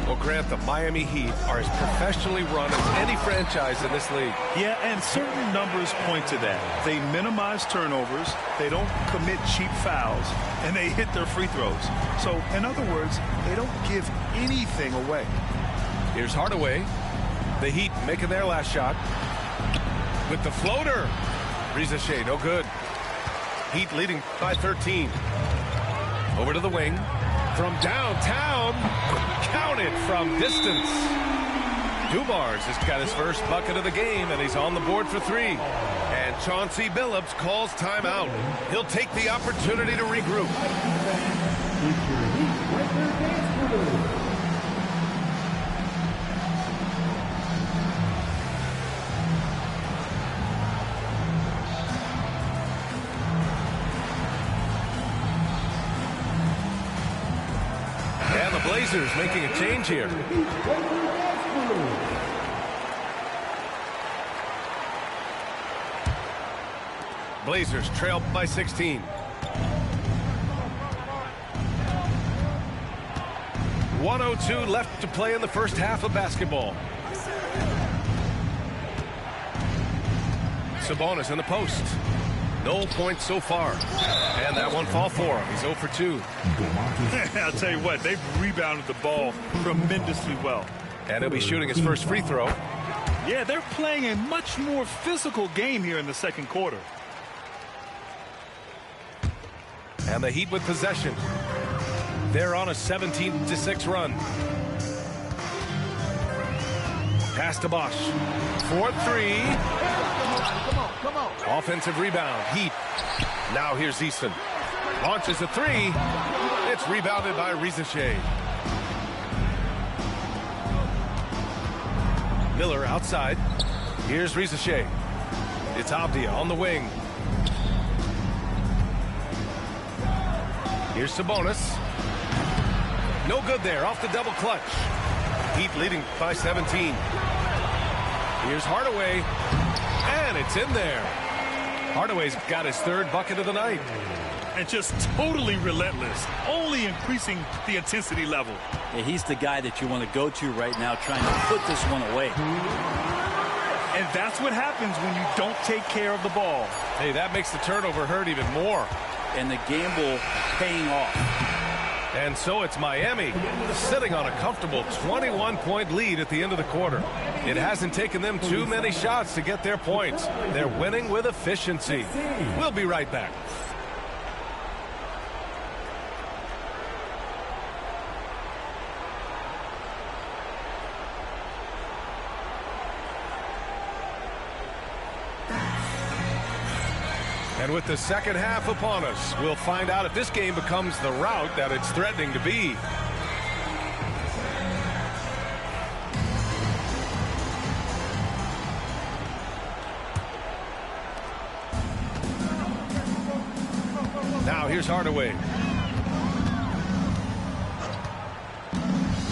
Well, Grant, the Miami Heat are as professionally run as any franchise in this league. Yeah, and certain numbers point to that. They minimize turnovers, they don't commit cheap fouls, and they hit their free throws. So, in other words, they don't give anything away. Here's Hardaway. The Heat making their last shot. With the floater. Rizachet, no good. Heat leading by 13. Over to the wing. From downtown, counted from distance. Dumars has got his first bucket of the game, and he's on the board for 3. And Chauncey Billups calls timeout. He'll take the opportunity to regroup. And the Blazers making a change here. Blazers trail by 16. .102 left to play in the first half of basketball. Sabonis in the post. No points so far. And that one fall for him. He's 0 for 2. I'll tell you what, they've rebounded the ball tremendously well. And he'll be shooting his first free throw. Yeah, they're playing a much more physical game here in the second quarter. And the Heat with possession. They're on a 17-6 run. Pass to Bosch. 4-3. Come on. Offensive rebound. Heat. Now here's Eason. Launches a three. It's rebounded by Risacher. Miller outside. Here's Risacher. It's Avdia on the wing. Here's Sabonis. No good there. Off the double clutch. Heat leading by 17. Here's Hardaway. And it's in there. Hardaway's got his third bucket of the night. And just totally relentless. Only increasing the intensity level. Yeah, he's the guy that you want to go to right now, trying to put this one away. And that's what happens when you don't take care of the ball. Hey, that makes the turnover hurt even more. And the gamble paying off. And so it's Miami sitting on a comfortable 21-point lead at the end of the quarter. It hasn't taken them too many shots to get their points. They're winning with efficiency. We'll be right back. And with the second half upon us, we'll find out if this game becomes the rout that it's threatening to be. Now here's Hardaway.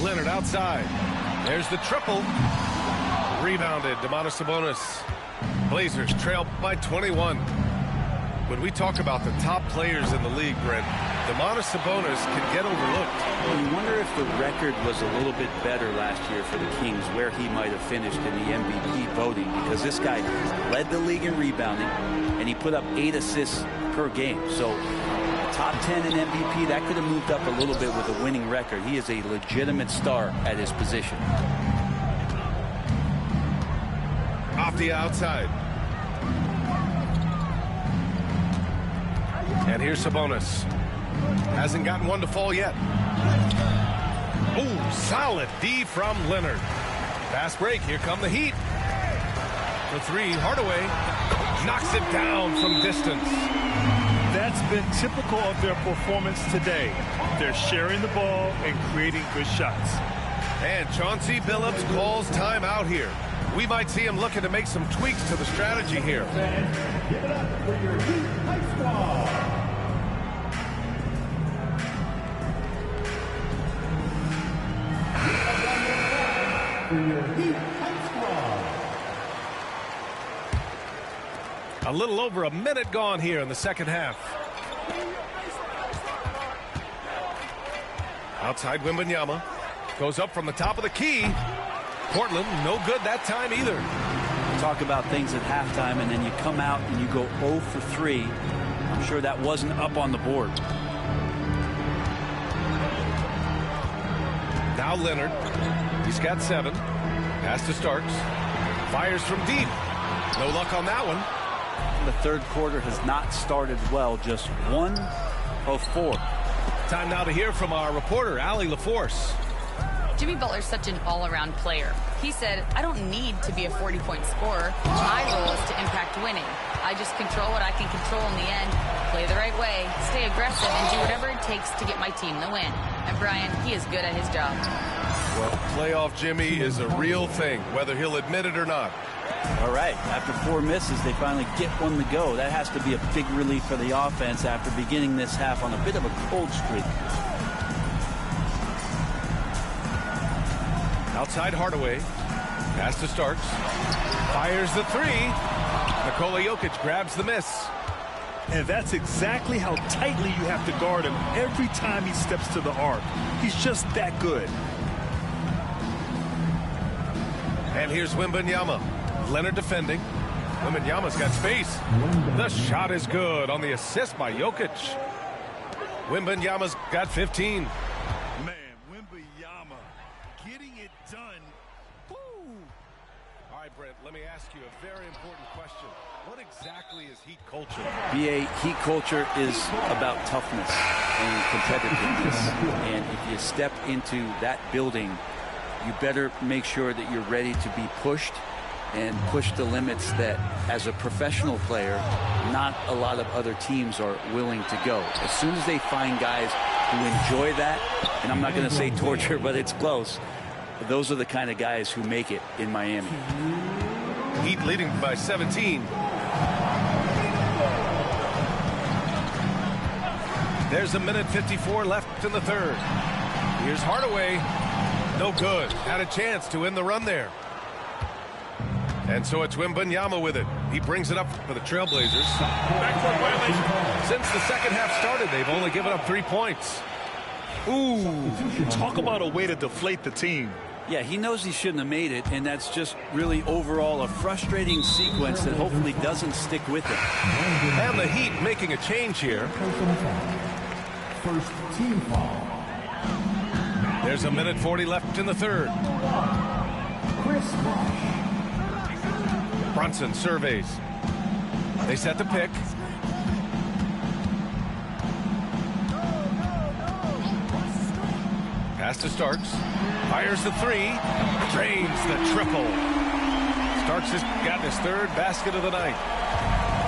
Leonard outside. There's the triple. Rebounded. Domantas Sabonis. Blazers trail by 21. When we talk about the top players in the league, Brent, Domantas Sabonis can get overlooked. Well, you wonder if the record was a little bit better last year for the Kings, where he might have finished in the MVP voting, because this guy led the league in rebounding, and he put up 8 assists per game. So top 10 in MVP, that could have moved up a little bit with a winning record. He is a legitimate star at his position. Off the outside. And here's Sabonis. Hasn't gotten one to fall yet. Oh, solid D from Leonard. Fast break. Here come the Heat. The three. Hardaway knocks it down from distance. That's been typical of their performance today. They're sharing the ball and creating good shots. And Chauncey Billups calls timeout here. We might see him looking to make some tweaks to the strategy here. Give it up for your Heat High Squad. For your Heat High Squad. A little over a minute gone here in the second half. Outside Wembanyama. Goes up from the top of the key. Portland, no good that time either. Talk about things at halftime, and then you come out and you go 0 for 3. I'm sure that wasn't up on the board. Now Leonard. He's got 7. Pass to Starks. Fires from deep. No luck on that one. The third quarter has not started well. Just 1 of 4. Time now to hear from our reporter, Allie LaForce. Jimmy Butler's such an all-around player. He said, I don't need to be a 40-point scorer. My role is to impact winning. I just control what I can control in the end, play the right way, stay aggressive, and do whatever it takes to get my team the win. And Brian, he is good at his job. Well, playoff Jimmy is a real thing, whether he'll admit it or not. All right, after 4 misses, they finally get one to go. That has to be a big relief for the offense after beginning this half on a bit of a cold streak. Outside Hardaway. Pass to Starks. Fires the three. Nikola Jokic grabs the miss. And that's exactly how tightly you have to guard him every time he steps to the arc. He's just that good. And here's Wembanyama. Leonard defending. Wembanyama's got space. The shot is good on the assist by Jokic. Wembanyama's got 15. Man, Wembanyama getting it done. Woo! All right, Brent, let me ask you a very important question. What exactly is Heat culture? BA, Heat culture is about toughness and competitiveness. And if you step into that building, you better make sure that you're ready to be pushed and push the limits that, as a professional player, not a lot of other teams are willing to go. As soon as they find guys who enjoy that, and I'm not going to say torture, but it's close, those are the kind of guys who make it in Miami. Heat leading by 17. There's a minute 54 left in the third. Here's Hardaway. No good. Had a chance to end the run there. And so it's Wembanyama with it. He brings it up for the Trailblazers. Backcourt violation. Since the second half started, they've only given up 3 points. Ooh, talk about a way to deflate the team. Yeah, he knows he shouldn't have made it, and that's just really overall a frustrating sequence that hopefully doesn't stick with him. And the Heat making a change here. First team foul. There's a minute 40 left in the third. Chris Bosh. Brunson surveys. They set the pick. Pass to Starks. Fires the three. Drains the triple. Starks has gotten his third basket of the night.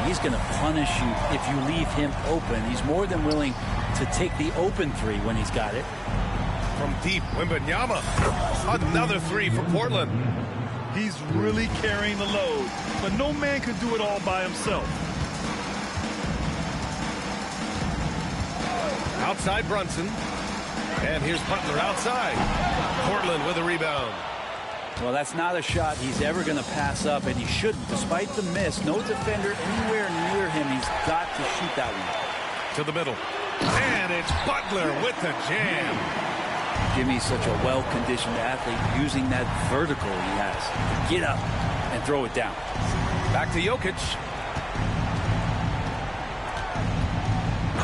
He's going to punish you if you leave him open. He's more than willing to take the open three when he's got it. From deep, Wembanyama. Another three for Portland. He's really carrying the load, but no man can do it all by himself. Outside Brunson. And here's Butler outside. Portland with a rebound. Well, that's not a shot he's ever going to pass up, and he shouldn't. Despite the miss, no defender anywhere near him. He's got to shoot that one. To the middle. And it's Butler with the jam. Jimmy's such a well-conditioned athlete, using that vertical he has to get up and throw it down. Back to Jokic.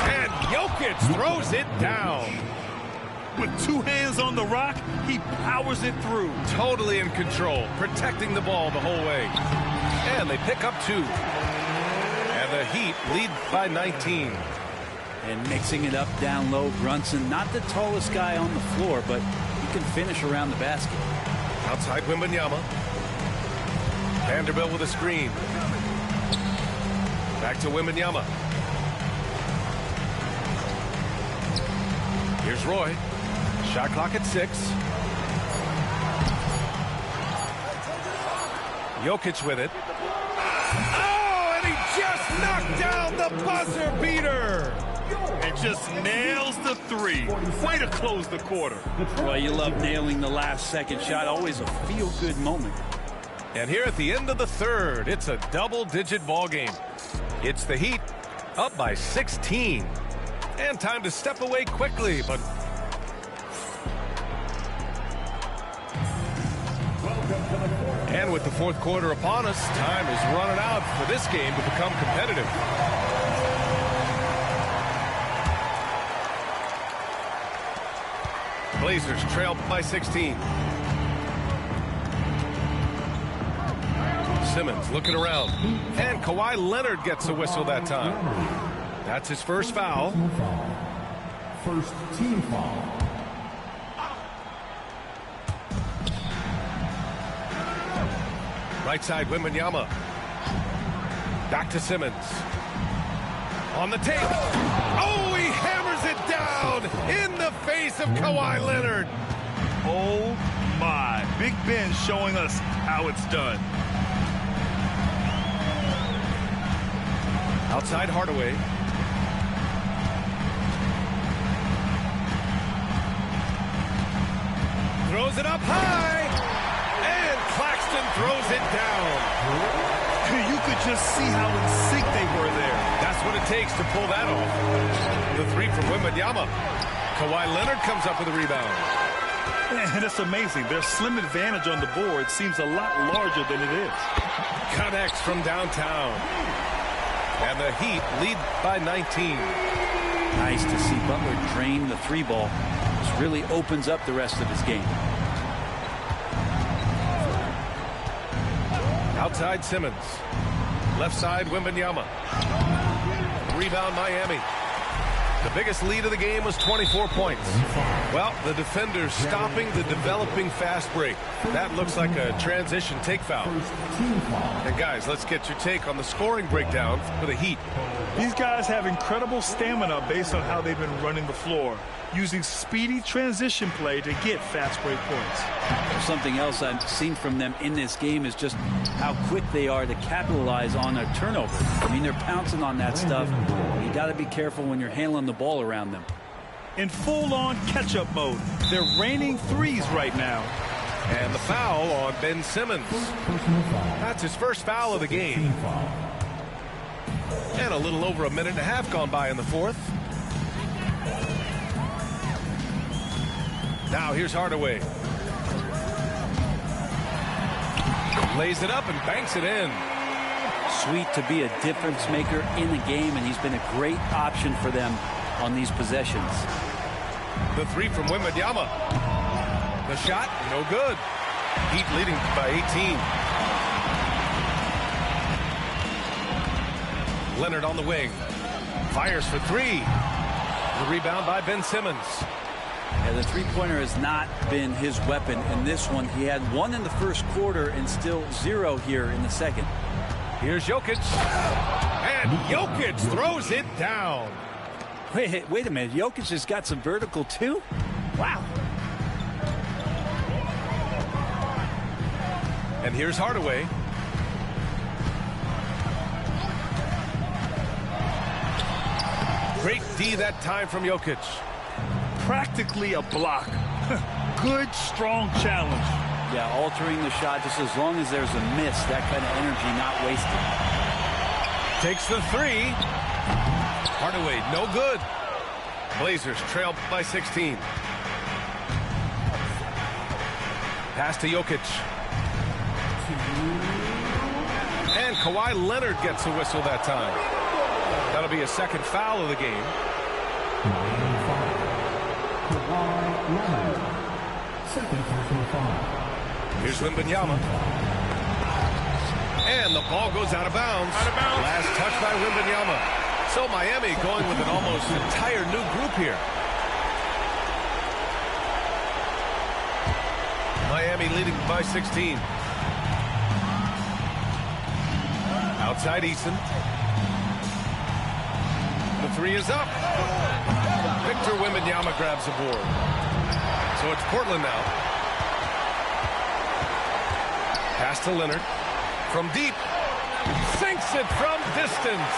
And Jokic throws it down. With 2 hands on the rock, he powers it through. Totally in control, protecting the ball the whole way. And they pick up 2. And the Heat lead by 19. And mixing it up down low, Brunson, not the tallest guy on the floor, but he can finish around the basket. Outside Wembanyama. Vanderbilt with a screen. Back to Wembanyama. Here's Roy. Shot clock at 6. Jokic with it. Oh, and he just knocked down the buzzer beater. And just nails the 3. Way to close the quarter. Well, you love nailing the last second shot. Always a feel-good moment. And here at the end of the third, it's a double-digit ball game. It's the Heat up by 16. And time to step away quickly, but and with the fourth quarter upon us, time is running out for this game to become competitive. Blazers trail by 16. Simmons looking around. And Kawhi Leonard gets a whistle that time. That's his first foul. First team foul. Right side, Wembanyama. Back to Simmons. On the take. Oh, he hammers it down in the face of Kawhi Leonard. Oh, my. Big Ben showing us how it's done. Outside Hardaway. Throws it up high. And Claxton throws it down. You could just see how in sync they were there. That's what it takes to pull that off. The three from Wembanyama. Kawhi Leonard comes up with a rebound. And it's amazing. Their slim advantage on the board seems a lot larger than it is. Connects from downtown. And the Heat lead by 19. Nice to see Butler drain the three ball. This really opens up the rest of his game. Outside Simmons. Left side Wembanyama. Rebound Miami. The biggest lead of the game was 24 points. Well, the defenders stopping the developing fast break. That looks like a transition take foul. And guys, let's get your take on the scoring breakdown for the Heat. These guys have incredible stamina based on how they've been running the floor, using speedy transition play to get fast break points. Something else I've seen from them in this game is just how quick they are to capitalize on a turnover. I mean, they're pouncing on that stuff. You got to be careful when you're handling the ball around them. In full-on catch-up mode, they're raining threes right now. And the foul on Ben Simmons. That's his first foul of the game. And a little over a minute and a half gone by in the fourth. Now here's Hardaway. Lays it up and banks it in. Sweet to be a difference maker in the game, and he's been a great option for them on these possessions. The three from Wembanyama. The shot, no good. Heat leading by 18. Leonard on the wing. Fires for three. The rebound by Ben Simmons. Yeah, the three-pointer has not been his weapon in this one. He had one in the first quarter and still zero here in the second. Here's Jokic. And Jokic throws it down. Wait a minute. Jokic has got some vertical too? Wow. And here's Hardaway. Great D that time from Jokic. Practically a block. Good, strong challenge. Yeah, altering the shot just as long as there's a miss. That kind of energy not wasted. Takes the three. Hardaway, no good. Blazers trail by 16. Pass to Jokic. And Kawhi Leonard gets a whistle that time. That'll be a second foul of the game. Here's Wembanyama. And the ball goes out of bounds. Last touch by Wembanyama. So Miami going with an almost entire new group here. Miami leading by 16. Outside Eason. The three is up. Victor Wembanyama grabs the board. So it's Portland now. Pass to Leonard. From deep. Sinks it from distance.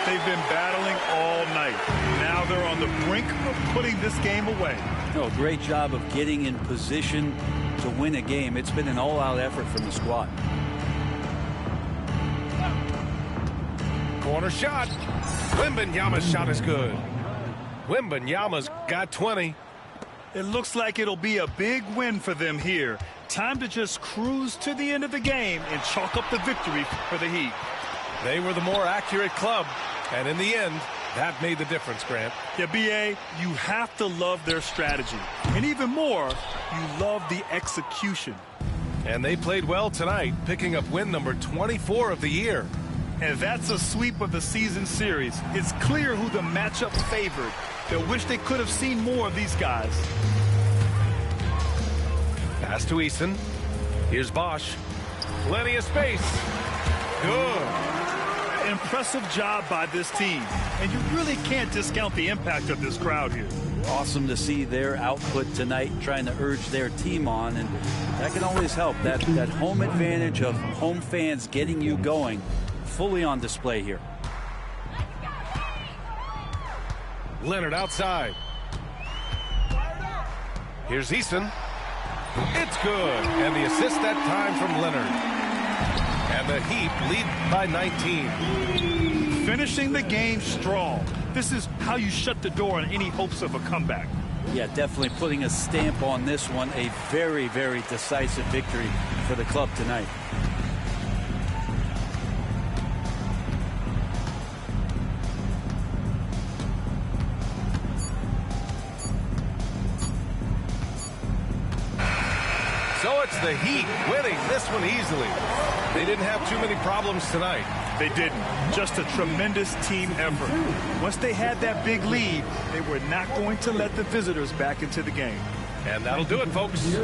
They've been battling all night. Now they're on the brink of putting this game away. No, great job of getting in position to win a game. It's been an all-out effort from the squad. Corner shot. Wembanyama's shot is good. Wembanyama's got 20. It looks like it'll be a big win for them here. Time to just cruise to the end of the game and chalk up the victory for the Heat. They were the more accurate club, and in the end, that made the difference, Grant. Yeah, B.A., you have to love their strategy. And even more, you love the execution. And they played well tonight, picking up win number 24 of the year. And that's a sweep of the season series. It's clear who the matchup favored. They wish they could have seen more of these guys. Pass to Eason. Here's Bosch. Plenty of space. Good. Impressive job by this team. And you really can't discount the impact of this crowd here. Awesome to see their output tonight, trying to urge their team on, and that can always help. That home advantage of home fans getting you going, fully on display here. Leonard outside. Here's Eason. It's good. And the assist that time from Leonard. And the Heat lead by 19. Finishing the game strong. This is how you shut the door on any hopes of a comeback. Yeah, definitely putting a stamp on this one. A very, very decisive victory for the club tonight. So it's the Heat winning this one easily. They didn't have too many problems tonight. They didn't. Just a tremendous team effort. Once they had that big lead, they were not going to let the visitors back into the game. And that'll do it, folks.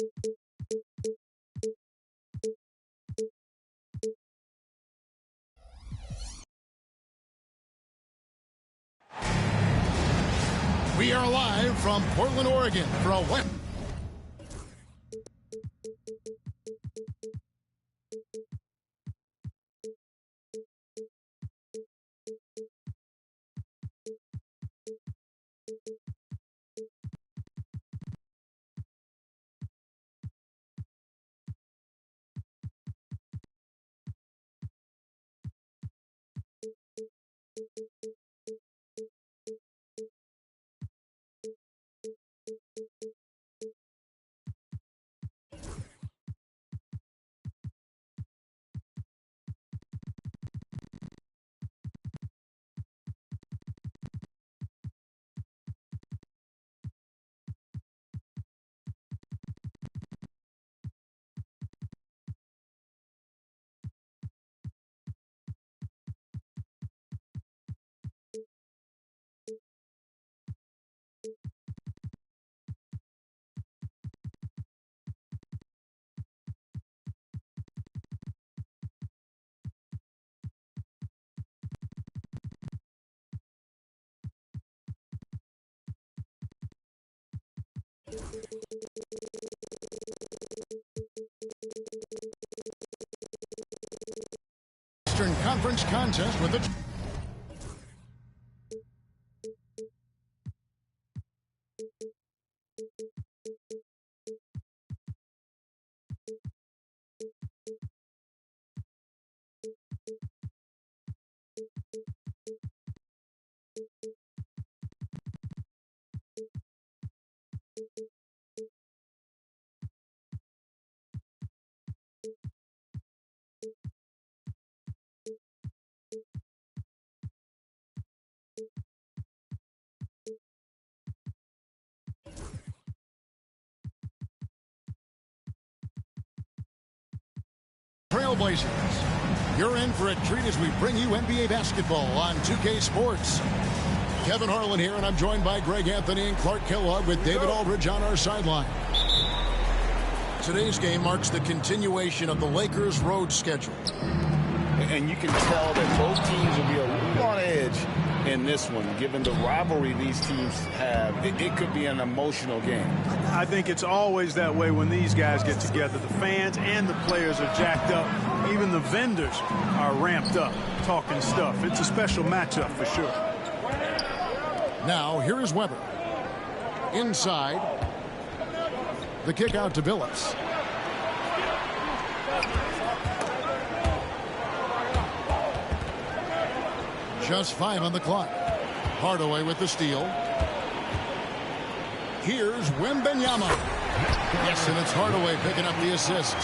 We are live from Portland, Oregon for a win. Eastern Conference contest with the Trailblazers. You're in for a treat as we bring you NBA basketball on 2K Sports. Kevin Harlan here, and I'm joined by Greg Anthony and Clark Kellogg with David Aldridge on our sideline. Today's game marks the continuation of the Lakers' road schedule. And you can tell that both teams will be a little on edge in this one, given the rivalry these teams have. It could be an emotional game. I think it's always that way when these guys get together. The fans and the players are jacked up. Even the vendors are ramped up, talking stuff. It's a special matchup for sure. Now, here is Weber. Inside. The kick out to Billups. Just 5 on the clock. Hardaway with the steal. Here's Wembanyama. Yes, and it's Hardaway picking up the assist.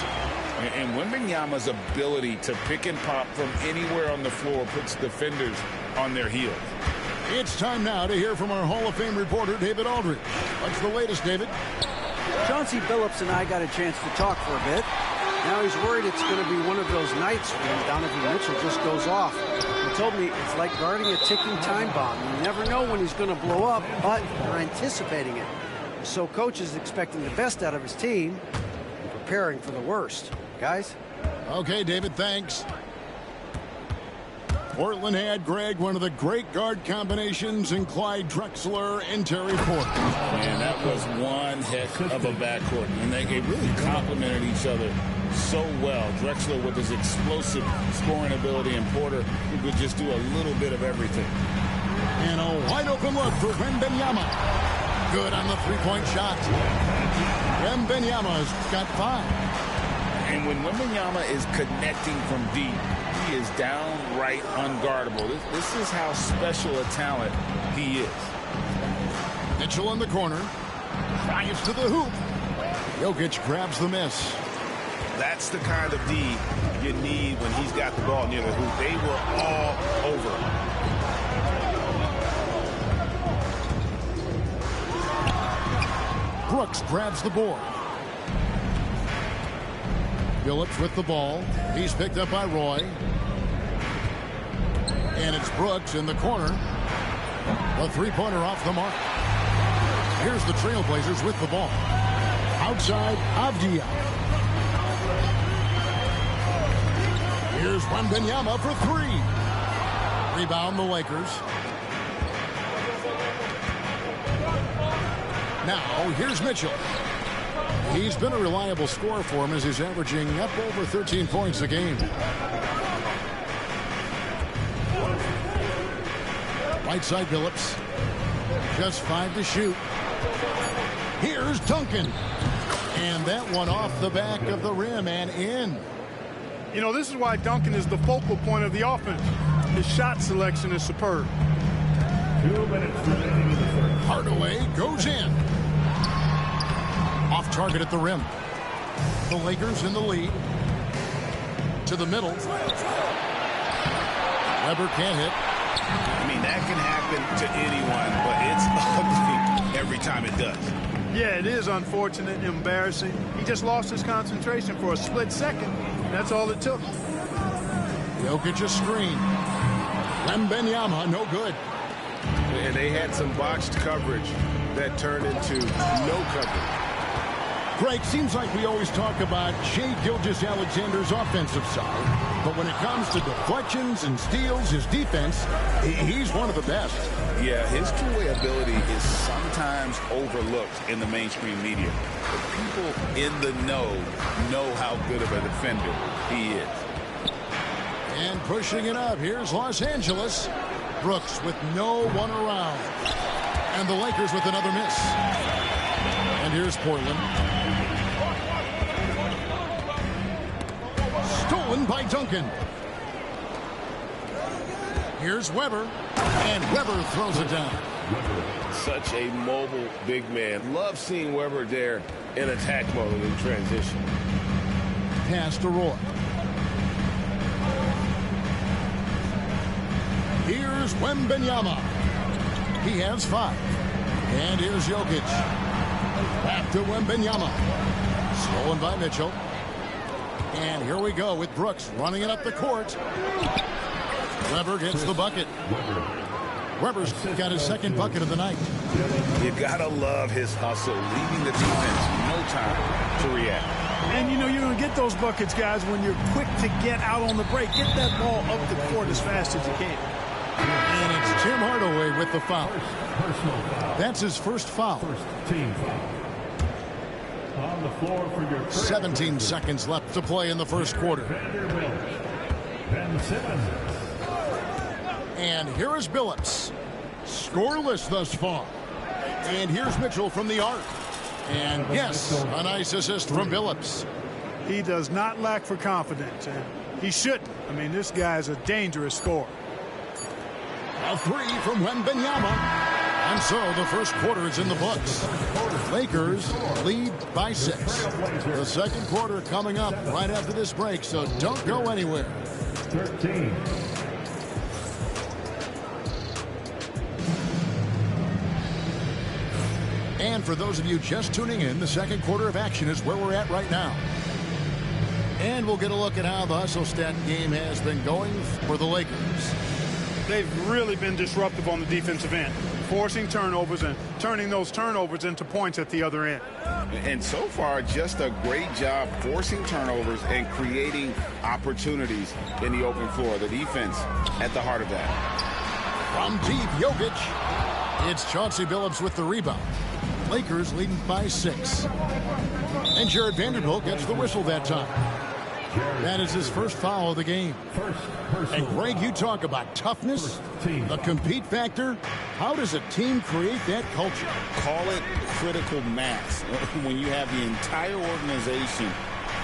And Wembanyama's ability to pick and pop from anywhere on the floor puts defenders on their heels. It's time now to hear from our Hall of Fame reporter, David Aldridge. What's the latest, David? Chauncey Billups and I got a chance to talk for a bit. Now he's worried it's going to be one of those nights when Donovan Mitchell just goes off. He told me it's like guarding a ticking time bomb. You never know when he's going to blow up, but they're anticipating it. So coach is expecting the best out of his team and preparing for the worst. Guys? Okay, David, thanks. Portland had, Greg, one of the great guard combinations in Clyde Drexler and Terry Porter. Man, that was one heck of a backcourt. And they really complemented each other so well. Drexler with his explosive scoring ability, and Porter who could just do a little bit of everything. And a wide open look for Wembanyama. Good on the three-point shot. Wembanyama's got 5. And when Wembanyama is connecting from deep, he is downright unguardable. This is how special a talent he is. Mitchell in the corner. Drives to the hoop. Jokic grabs the miss. That's the kind of D you need when he's got the ball near the hoop. They were all over him. Brooks grabs the board. Billups with the ball. He's picked up by Roy. And it's Brooks in the corner. The three-pointer off the mark. Here's the Trailblazers with the ball. outside Avdiya. Here's Wembanyama for three. Rebound the Lakers. Now, here's Mitchell. He's been a reliable scorer for him as he's averaging up over 13 points a game. Right side Billups. Just 5 to shoot. Here's Duncan. And that one off the back of the rim and in. You know, this is why Duncan is the focal point of the offense. His shot selection is superb. 2 minutes remaining in the third. Hardaway goes in. Off target at the rim. The Lakers in the lead. To the middle. Webber can't hit. I mean, that can happen to anyone, but it's ugly every time it does. Yeah, it is unfortunate and embarrassing. He just lost his concentration for a split second. That's all it took. Jokic a screen. Wembanyama, no good. And they had some botched coverage that turned into no coverage. Greg, seems like we always talk about Shai Gilgeous-Alexander's offensive side, but when it comes to deflections and steals, his defense, he's one of the best. Yeah, his two-way ability is sometimes overlooked in the mainstream media. But people in the know how good of a defender he is. And pushing it up, here's Los Angeles. Brooks with no one around. And the Lakers with another miss. And here's Portland. Stolen by Duncan. Here's Webber. And Webber throws it down. Such a mobile big man. Love seeing Webber there in attack mode in transition. Pass to Roy. Here's Wembanyama. He has 5. And here's Jokic. Back to Wembanyama. Stolen by Mitchell. And here we go with Brooks running it up the court. Webber gets the bucket. Webber's got his second bucket of the night. You gotta love his hustle, leaving the defense no time to react. And, you know, you're going to get those buckets, guys, when you're quick to get out on the break. Get that ball up the court as fast as you can. And it's Tim Hardaway with the foul. That's his first foul. First team foul. On the floor for your 17 seconds left to play in the first quarter. Ben Simmons. And here is Billups. Scoreless thus far. And here's Mitchell from the arc. And yes, a nice assist from Billups. He does not lack for confidence, and he shouldn't. I mean, this guy is a dangerous scorer. A 3 from Wembanyama. And so the first quarter is in the books. Lakers lead by 6. The second quarter coming up right after this break, so don't go anywhere. 13. And for those of you just tuning in, the second quarter of action is where we're at right now. And we'll get a look at how the hustle stat game has been going for the Lakers. They've really been disruptive on the defensive end, forcing turnovers and turning those turnovers into points at the other end. And so far, just a great job forcing turnovers and creating opportunities in the open floor. The defense at the heart of that. From deep, Jokic. It's Chauncey Billups with the rebound. Lakers leading by 6. And Jared Vanderbilt gets the whistle that time. That is his first foul of the game. And Greg, you talk about toughness, the compete factor. How does a team create that culture? Call it critical mass. When you have the entire organization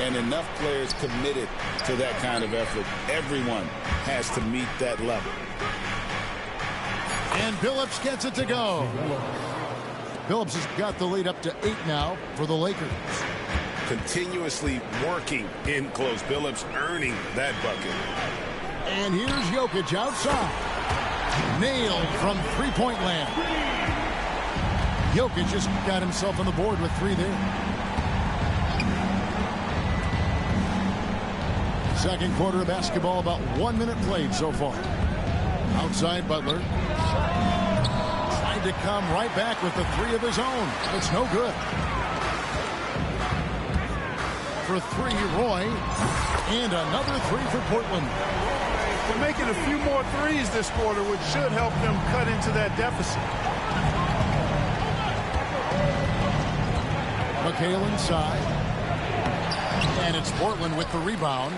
and enough players committed to that kind of effort, everyone has to meet that level. And Billups gets it to go. Billups has got the lead up to 8 now for the Lakers. Continuously working in close. Billups earning that bucket. And here's Jokic outside. Nailed from three-point land. Jokic just got himself on the board with 3 there. Second quarter of basketball, about 1 minute played so far. Outside Butler. Tried to come right back with the 3 of his own. It's no good. for three, Roy. And another three for Portland. They're making a few more threes this quarter, which should help them cut into that deficit. McHale inside. And it's Portland with the rebound.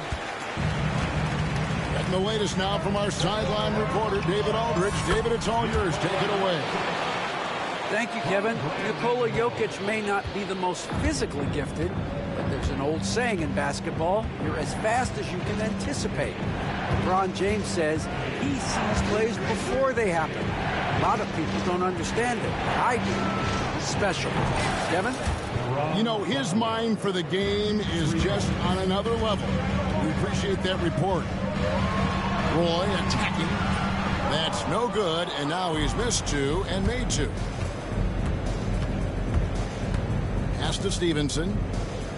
Getting the latest now from our sideline reporter, David Aldridge. David, it's all yours. Take it away. Thank you, Kevin. Nikola Jokic may not be the most physically gifted, but there's an old saying in basketball, you're as fast as you can anticipate. LeBron James says he sees plays before they happen. A lot of people don't understand it. I do. Special. Kevin? You know, his mind for the game is just on another level. We appreciate that report. Roy attacking. That's no good, and now he's missed two and made two. Pass to Stevenson.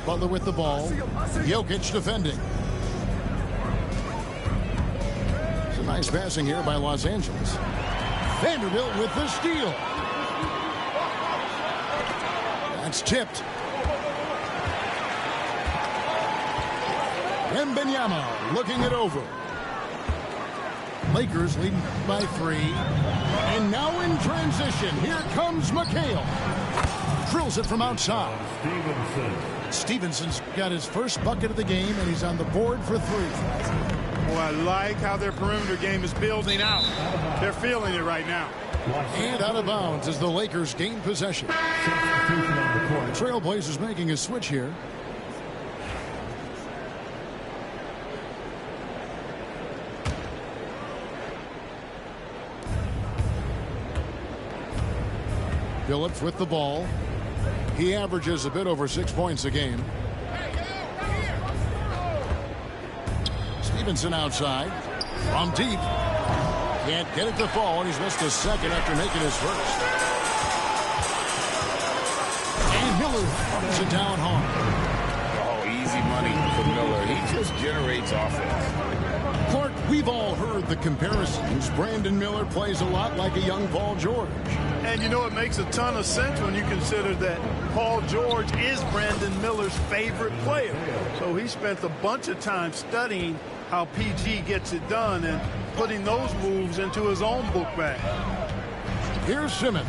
Butler with the ball. Jokic defending. It's a nice passing here by Los Angeles. Vanderbilt with the steal. That's tipped. Wembanyama looking it over. Lakers leading by three. And now in transition, here comes McHale. Drills it from outside. Stevenson's got his first bucket of the game, and he's on the board for three. Boy, I like how their perimeter game is building out. They're feeling it right now. And out of bounds as the Lakers gain possession. The Trailblazers making a switch here. Phillips with the ball. He averages a bit over 6 points a game. Stevenson outside. From deep. Can't get it to fall, and he's missed a second after making his first. And Miller runs it down hard. Oh, easy money for Miller. He just generates offense. Clark, we've all heard the comparisons. Brandon Miller plays a lot like a young Paul George. And you know, it makes a ton of sense when you consider that Paul George is Brandon Miller's favorite player. So he spent a bunch of time studying how PG gets it done and putting those moves into his own book bag. Here's Simmons.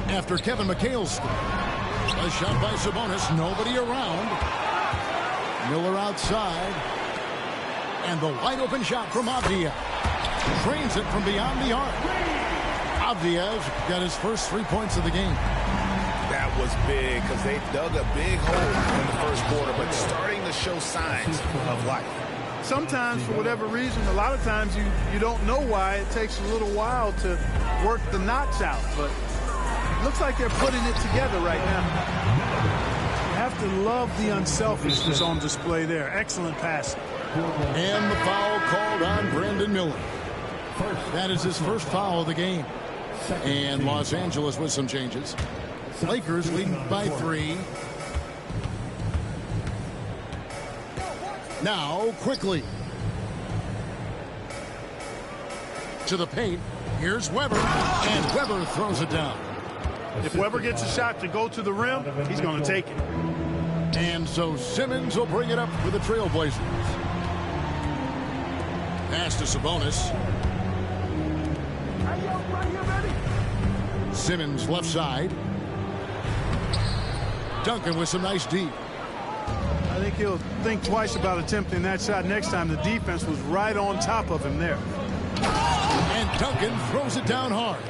After Kevin McHale's score. A shot by Sabonis. Nobody around. Miller outside. And the wide open shot from Avdija. Trains it from beyond the arc. Avdija got his first 3 points of the game. That was big because they dug a big hole in the first quarter, but starting to show signs of life. Sometimes, for whatever reason, a lot of times you don't know why. It takes a little while to work the knots out, but it looks like they're putting it together right now. You have to love the unselfishness on display there. Excellent passing. And the foul called on Brandon Miller. That is his first foul of the game. And Los Angeles with some changes. Lakers leading by 3. Now, quickly. To the paint. Here's Weber. And Weber throws it down. If Weber gets a shot to go to the rim, he's going to take it. And so Simmons will bring it up for the Trailblazers. Pass to Sabonis. Simmons left side. Duncan with some nice deep. I think he'll think twice about attempting that shot next time. The defense was right on top of him there. And Duncan throws it down hard.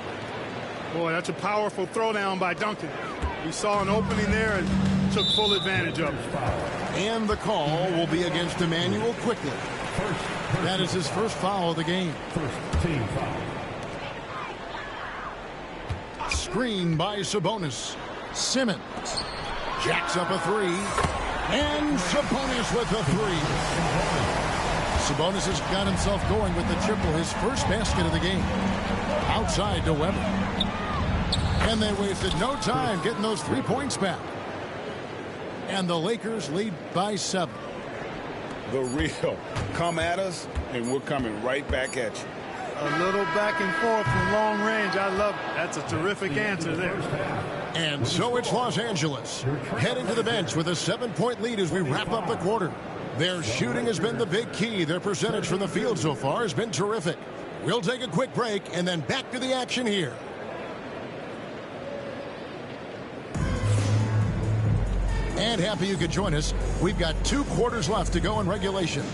Boy, that's a powerful throwdown by Duncan. He saw an opening there and took full advantage of it. And the call will be against Emmanuel Quickley. That is his first foul of the game. First team foul. Screen by Sabonis. Simmons jacks up a 3. And Sabonis with a 3. Sabonis has got himself going with the triple, his first basket of the game. Outside to Weber. And they wasted no time getting those 3 points back. And the Lakers lead by 7. The real. Come at us, and we're coming right back at you. A little back and forth from long range. I love it. That's a terrific answer there. And so it's Los Angeles heading to the bench with a 7-point lead as we wrap up the quarter. Their shooting has been the big key. Their percentage from the field so far has been terrific. We'll take a quick break and then back to the action here. And happy you could join us. We've got 2 quarters left to go in regulation.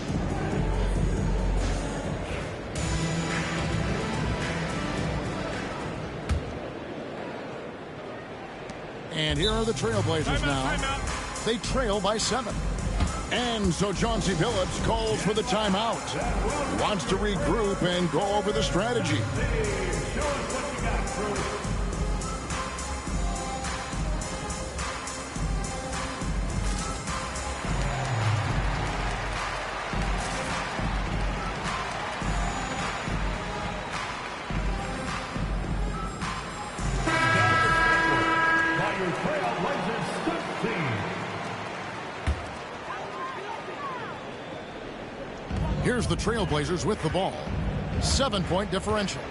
And here are the Trailblazers now. They trail by 7. And so Chauncey Billups calls for the timeout. Wants to regroup and go over the strategy. Here's the Trailblazers with the ball. 7-point differential.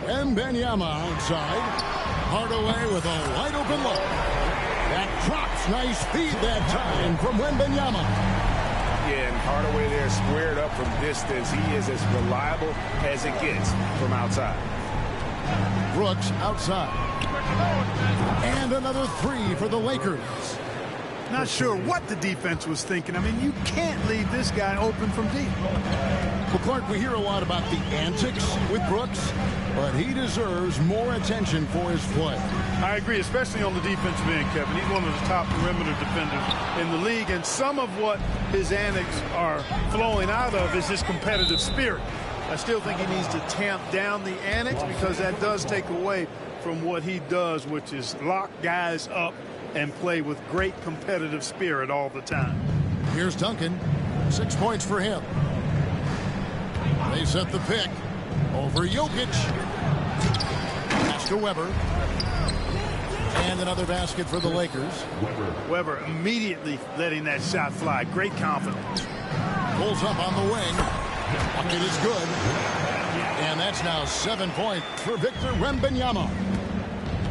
Wembanyama outside. Hardaway with a wide open look. That drops. Nice feed that time from Wembanyama. Yeah, and Hardaway there squared up from distance. He is as reliable as it gets from outside. Brooks outside. And another 3 for the Lakers. Not sure what the defense was thinking. I mean, you can't leave this guy open from deep. Well, Clark, we hear a lot about the antics with Brooks, but he deserves more attention for his play. I agree, especially on the defensive end, Kevin. He's one of the top perimeter defenders in the league, and some of what his antics are flowing out of is his competitive spirit. I still think he needs to tamp down the antics because that does take away from what he does, which is lock guys up and play with great competitive spirit all the time. Here's Duncan. 6 points for him. They set the pick over Jokic. Pass to Weber. And another basket for the Lakers. Weber immediately letting that shot fly. Great confidence. Pulls up on the wing. Bucket is good. And that's now 7 points for Victor Wembanyama.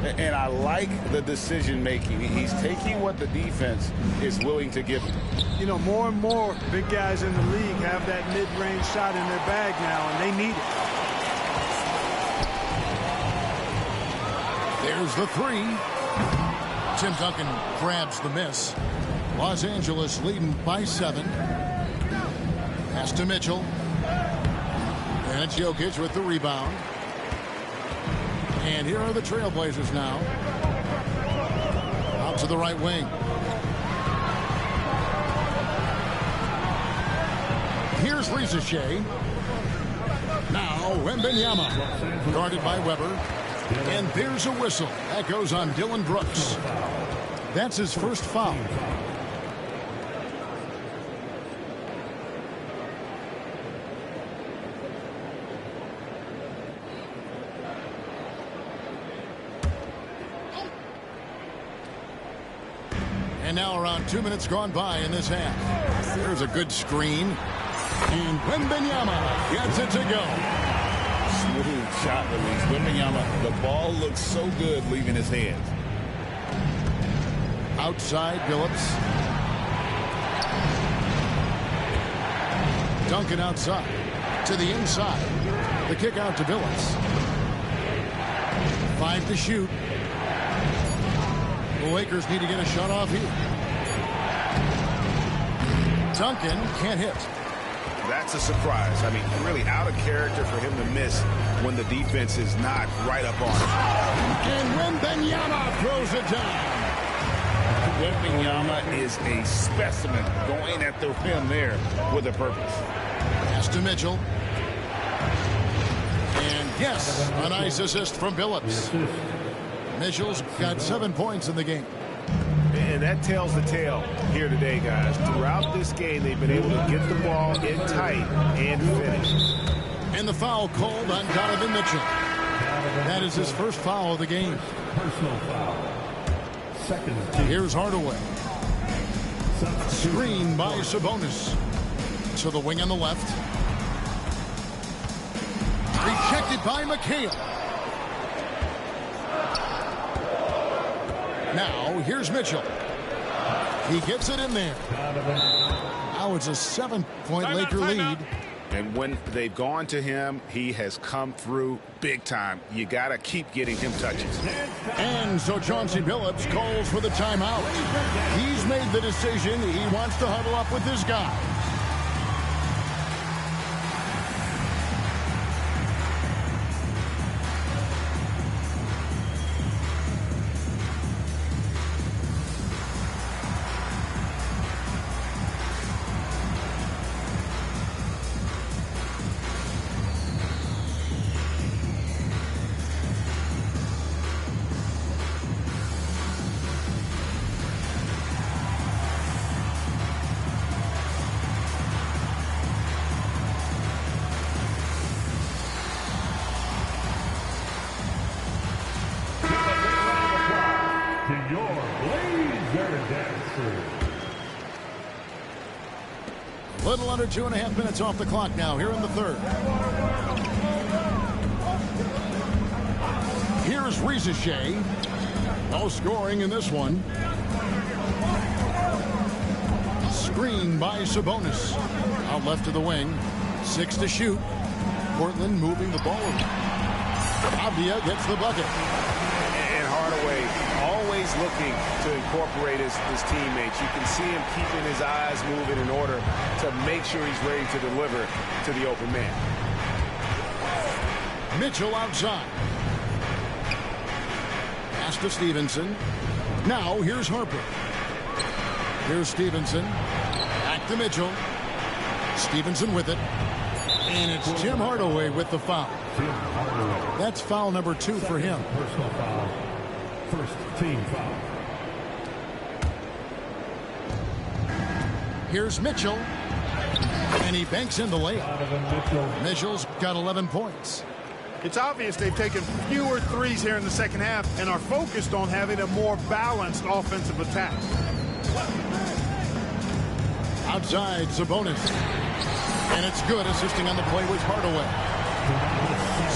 And I like the decision-making. He's taking what the defense is willing to give him. You know, more and more big guys in the league have that mid-range shot in their bag now, and they need it. There's the 3. Tim Duncan grabs the miss. Los Angeles leading by 7. Pass to Mitchell. And it's Jokic with the rebound. And here are the Trailblazers now. Out to the right wing. Here's Lisa Shea. Now Wembanyama. Guarded by Weber. And there's a whistle. That goes on Dylan Brooks. That's his first foul. And now around 2 minutes gone by in this half. There's a good screen. And Wembanyama gets it to go. Smooth shot release. Wembanyama, the ball looks so good leaving his hands. Outside Billups. Duncan outside. To the inside. The kick out to Billups. 5 to shoot. The Lakers need to get a shot off here. Duncan can't hit. That's a surprise. I mean, really out of character for him to miss when the defense is not right up on him. And Wembanyama throws it down. Wembanyama is a specimen going at the rim there with a purpose. Pass to Mitchell. And yes, a nice assist from Billups. Mitchell's got 7 points in the game. And that tells the tale here today, guys. Throughout this game, they've been able to get the ball in tight and finish. And the foul called on Donovan Mitchell. That is his first foul of the game. Personal foul. Second. Here's Hardaway. Screen by Sabonis. To the wing on the left. Rejected by McHale. Now, here's Mitchell. He gets it in there. Now it's a 7-point Laker lead. And when they've gone to him, he has come through big time. You got to keep getting him touches. And so Chauncey Billups calls for the timeout. He's made the decision. He wants to huddle up with his guy. Little under 2.5 minutes off the clock now here in the third. Here's Risacher. No scoring in this one. Screen by Sabonis. Out left to the wing. 6 to shoot. Portland moving the ball. Avdia gets the bucket. And Hardaway always looking to incorporate his teammates. You can see him keeping his eyes moving in order to make sure he's ready to deliver to the open man. Mitchell outside. Pass to Stevenson. Now here's Harper. Here's Stevenson. Back to Mitchell. Stevenson with it. And it's Tim Hardaway with the foul. That's foul number 2 for him. Personal foul. First team foul. Here's Mitchell. And he banks in the layup. Mitchell's got 11 points. It's obvious they've taken fewer threes here in the second half and are focused on having a more balanced offensive attack. Outside, Sabonis. And it's good. Assisting on the play was Hardaway.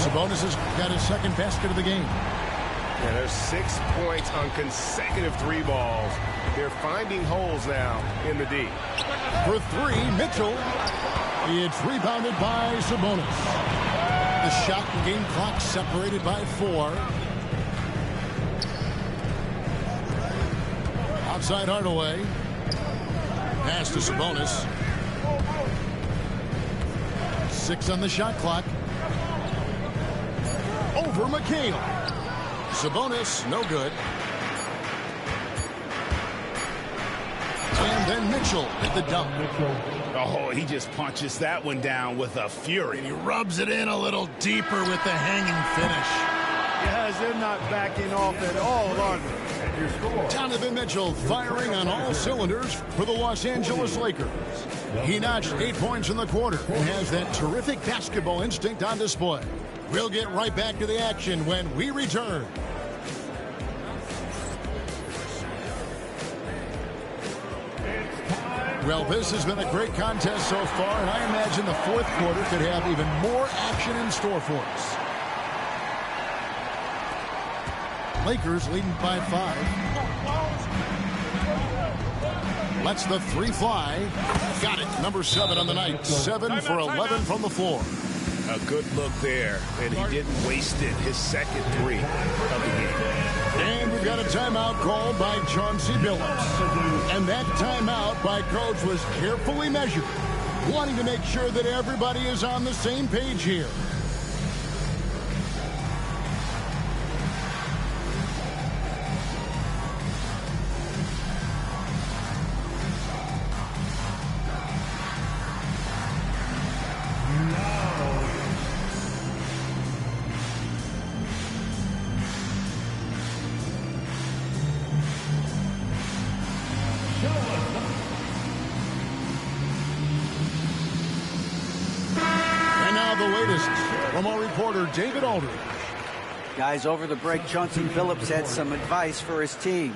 Sabonis has got his second basket of the game. Yeah, there's 6 points on consecutive 3 balls. They're finding holes now in the D. For 3, Mitchell. It's rebounded by Sabonis. The shot and game clock separated by 4. Outside Hardaway. Pass to Sabonis. 6 on the shot clock. Over McHale. Sabonis, no good. And then Mitchell at the dump. Oh, he just punches that one down with a fury. He rubs it in a little deeper with the hanging finish. Guys, they're not backing off at all, are they? Donovan Mitchell firing on all cylinders for the Los Angeles Lakers. He notched 8 points in the quarter and has that terrific basketball instinct on display. We'll get right back to the action when we return. Well, this has been a great contest so far, and I imagine the fourth quarter could have even more action in store for us. Lakers leading by 5. Lets the 3 fly. Got it. Number 7 on the night. 7 for 11 from the floor. A good look there, and he didn't waste it. His second 3 of the game. And we've got a timeout called by Chauncey Billups. And that timeout by Coach was carefully measured, wanting to make sure that everybody is on the same page here. From our reporter, David Aldridge. Guys, over the break, Chauncey Billups had some advice for his team.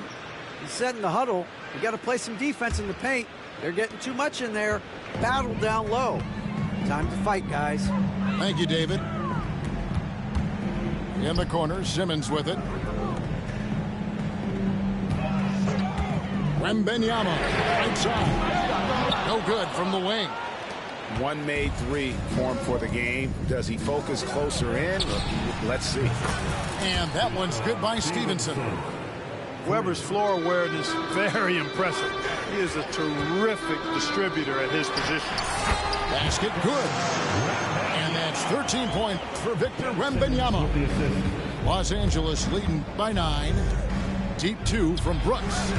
He said in the huddle, you got to play some defense in the paint. They're getting too much in there. Battle down low. Time to fight, guys. Thank you, David. In the corner, Simmons with it. Wembanyama, right side. No good from the wing. One made three formed for the game. Does he focus closer in? Let's see. And that one's good by Stevenson. Weber's floor awareness, very impressive. He is a terrific distributor at his position. Basket good. And that's 13 points for Victor Wembanyama. Los Angeles leading by 9. Deep 2 from Brooks.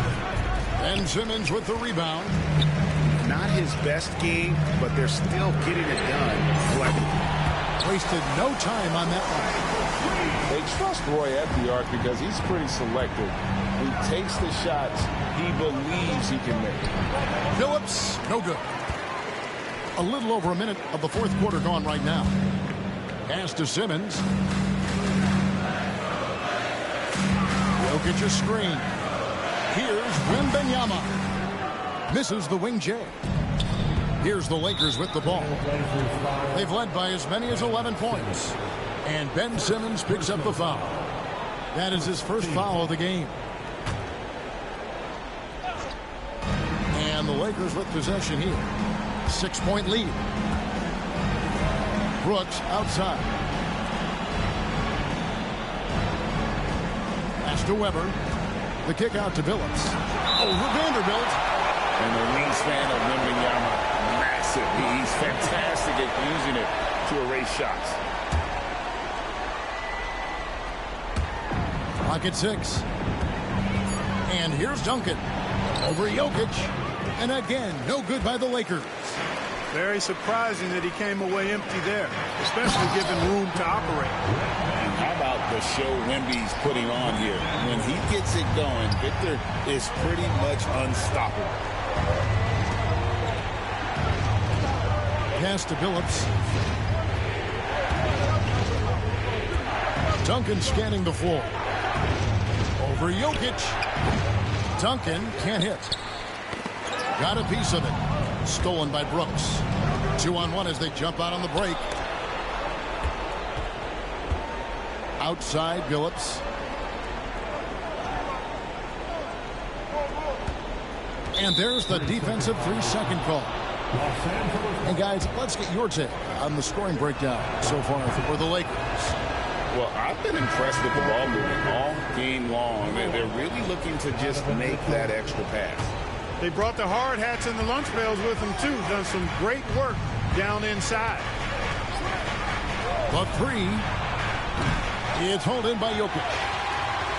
Ben Simmons with the rebound. Not his best game, but they're still getting it done. Wasted no time on that one. They trust Roy at the arc because he's pretty selective. He takes the shots he believes he can make. Phillips, no good. A little over a minute of the fourth quarter gone right now. Pass to Simmons. Jokic a screen. Here's Wembanyama. Misses the wing J. Here's the Lakers with the ball. They've led by as many as 11 points. And Ben Simmons picks up the foul. That is his first foul of the game. And the Lakers with possession here. 6-point lead. Brooks outside. Pass to Weber. The kick out to Billups. Over Vanderbilt. And the wingspan of Wembanyama, massive. He's fantastic at using it to erase shots. Clock at 6. And here's Duncan. Over Jokic. And again, no good by the Lakers. Very surprising that he came away empty there, especially given room to operate. And how about the show Wemby's putting on here? When he gets it going, Victor is pretty much unstoppable. Pass to Billups. Duncan scanning the floor. Over Jokic. Duncan can't hit. Got a piece of it. Stolen by Brooks. 2-on-1 as they jump out on the break. Outside Billups. And there's the defensive 3-second call. And guys, let's get your take on the scoring breakdown so far for the Lakers. Well, I've been impressed with the ball movement all game long. They're really looking to just make that extra pass. They brought the hard hats and the lunch pails with them, too. Done some great work down inside. The 3 is held in by Jokic.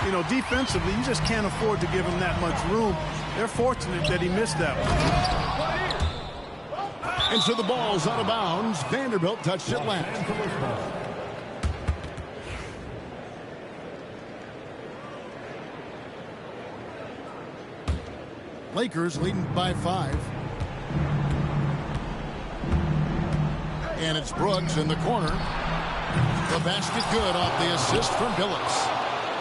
You know, defensively, you just can't afford to give him that much room. They're fortunate that he missed that one. And so the ball's out of bounds. Vanderbilt touched it last. Lakers leading by 5. And it's Brooks in the corner. The basket good off the assist from Billups.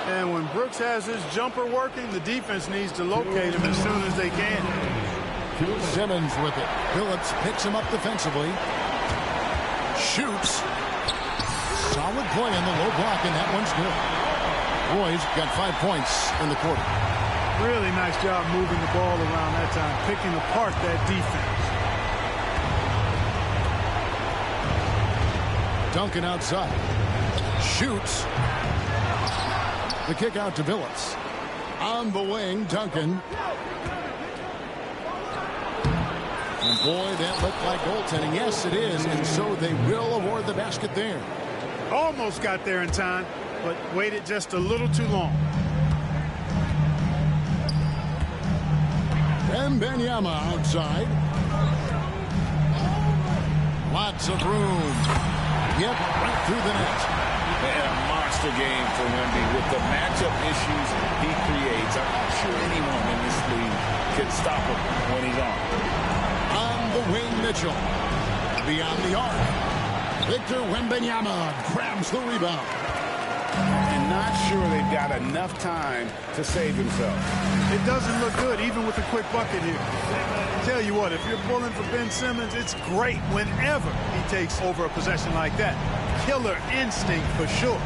And when Brooks has his jumper working, the defense needs to locate him as soon as they can. Simmons with it. Billups picks him up defensively. Shoots. Solid play in the low block, and that one's good. Roy's got 5 points in the quarter. Really nice job moving the ball around that time, picking apart that defense. Duncan outside. Shoots. The kick out to Billups. On the wing, Duncan. And boy, that looked like goaltending. Yes, it is, and so they will award the basket there. Almost got there in time, but waited just a little too long. Wembanyama outside. Lots of room. Yep, right through the net. And a monster game for Wemby with the matchup issues he creates. I'm not sure anyone in this league can stop him when he's on. On the wing, Mitchell. Beyond the arc. Victor Wembanyama grabs the rebound. And not sure they've got enough time to save themselves. It doesn't look good, even with a quick bucket here. Tell you what, if you're pulling for Ben Simmons, it's great whenever he takes over a possession like that. Killer instinct for sure.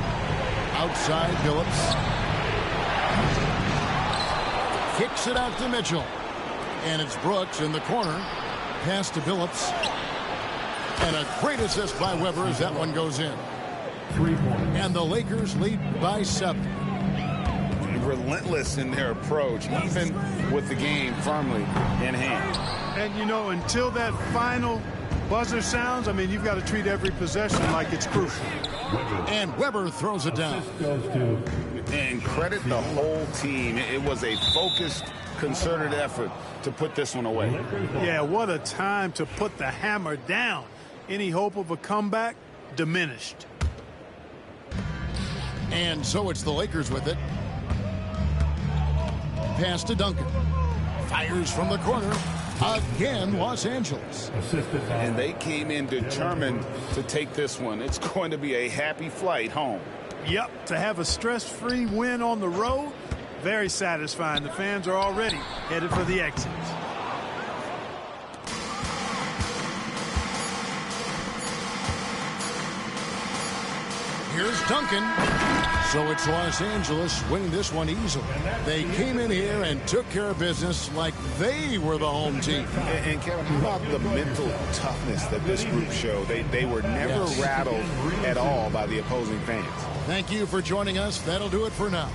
Outside Billups. Kicks it out to Mitchell. And it's Brooks in the corner. Pass to Billups. And a great assist by Weber as that one goes in. 3 points. And the Lakers lead by 7. Relentless in their approach, even with the game firmly in hand. And, you know, until that final buzzer sounds, I mean, you've got to treat every possession like it's crucial. And Weber throws it down. And credit the whole team. It was a focused, concerted effort to put this one away. Yeah, what a time to put the hammer down. Any hope of a comeback diminished. And so it's the Lakers with it. Pass to Duncan. Fires from the corner. Again, Los Angeles. And they came in determined to take this one. It's going to be a happy flight home. Yep, to have a stress-free win on the road, very satisfying. The fans are already headed for the exits. Here's Duncan. So it's Los Angeles winning this one easily. They came in here and took care of business like they were the home team. And Kevin, how about the mental toughness that this group showed? They were never rattled at all by the opposing fans. Thank you for joining us. That'll do it for now.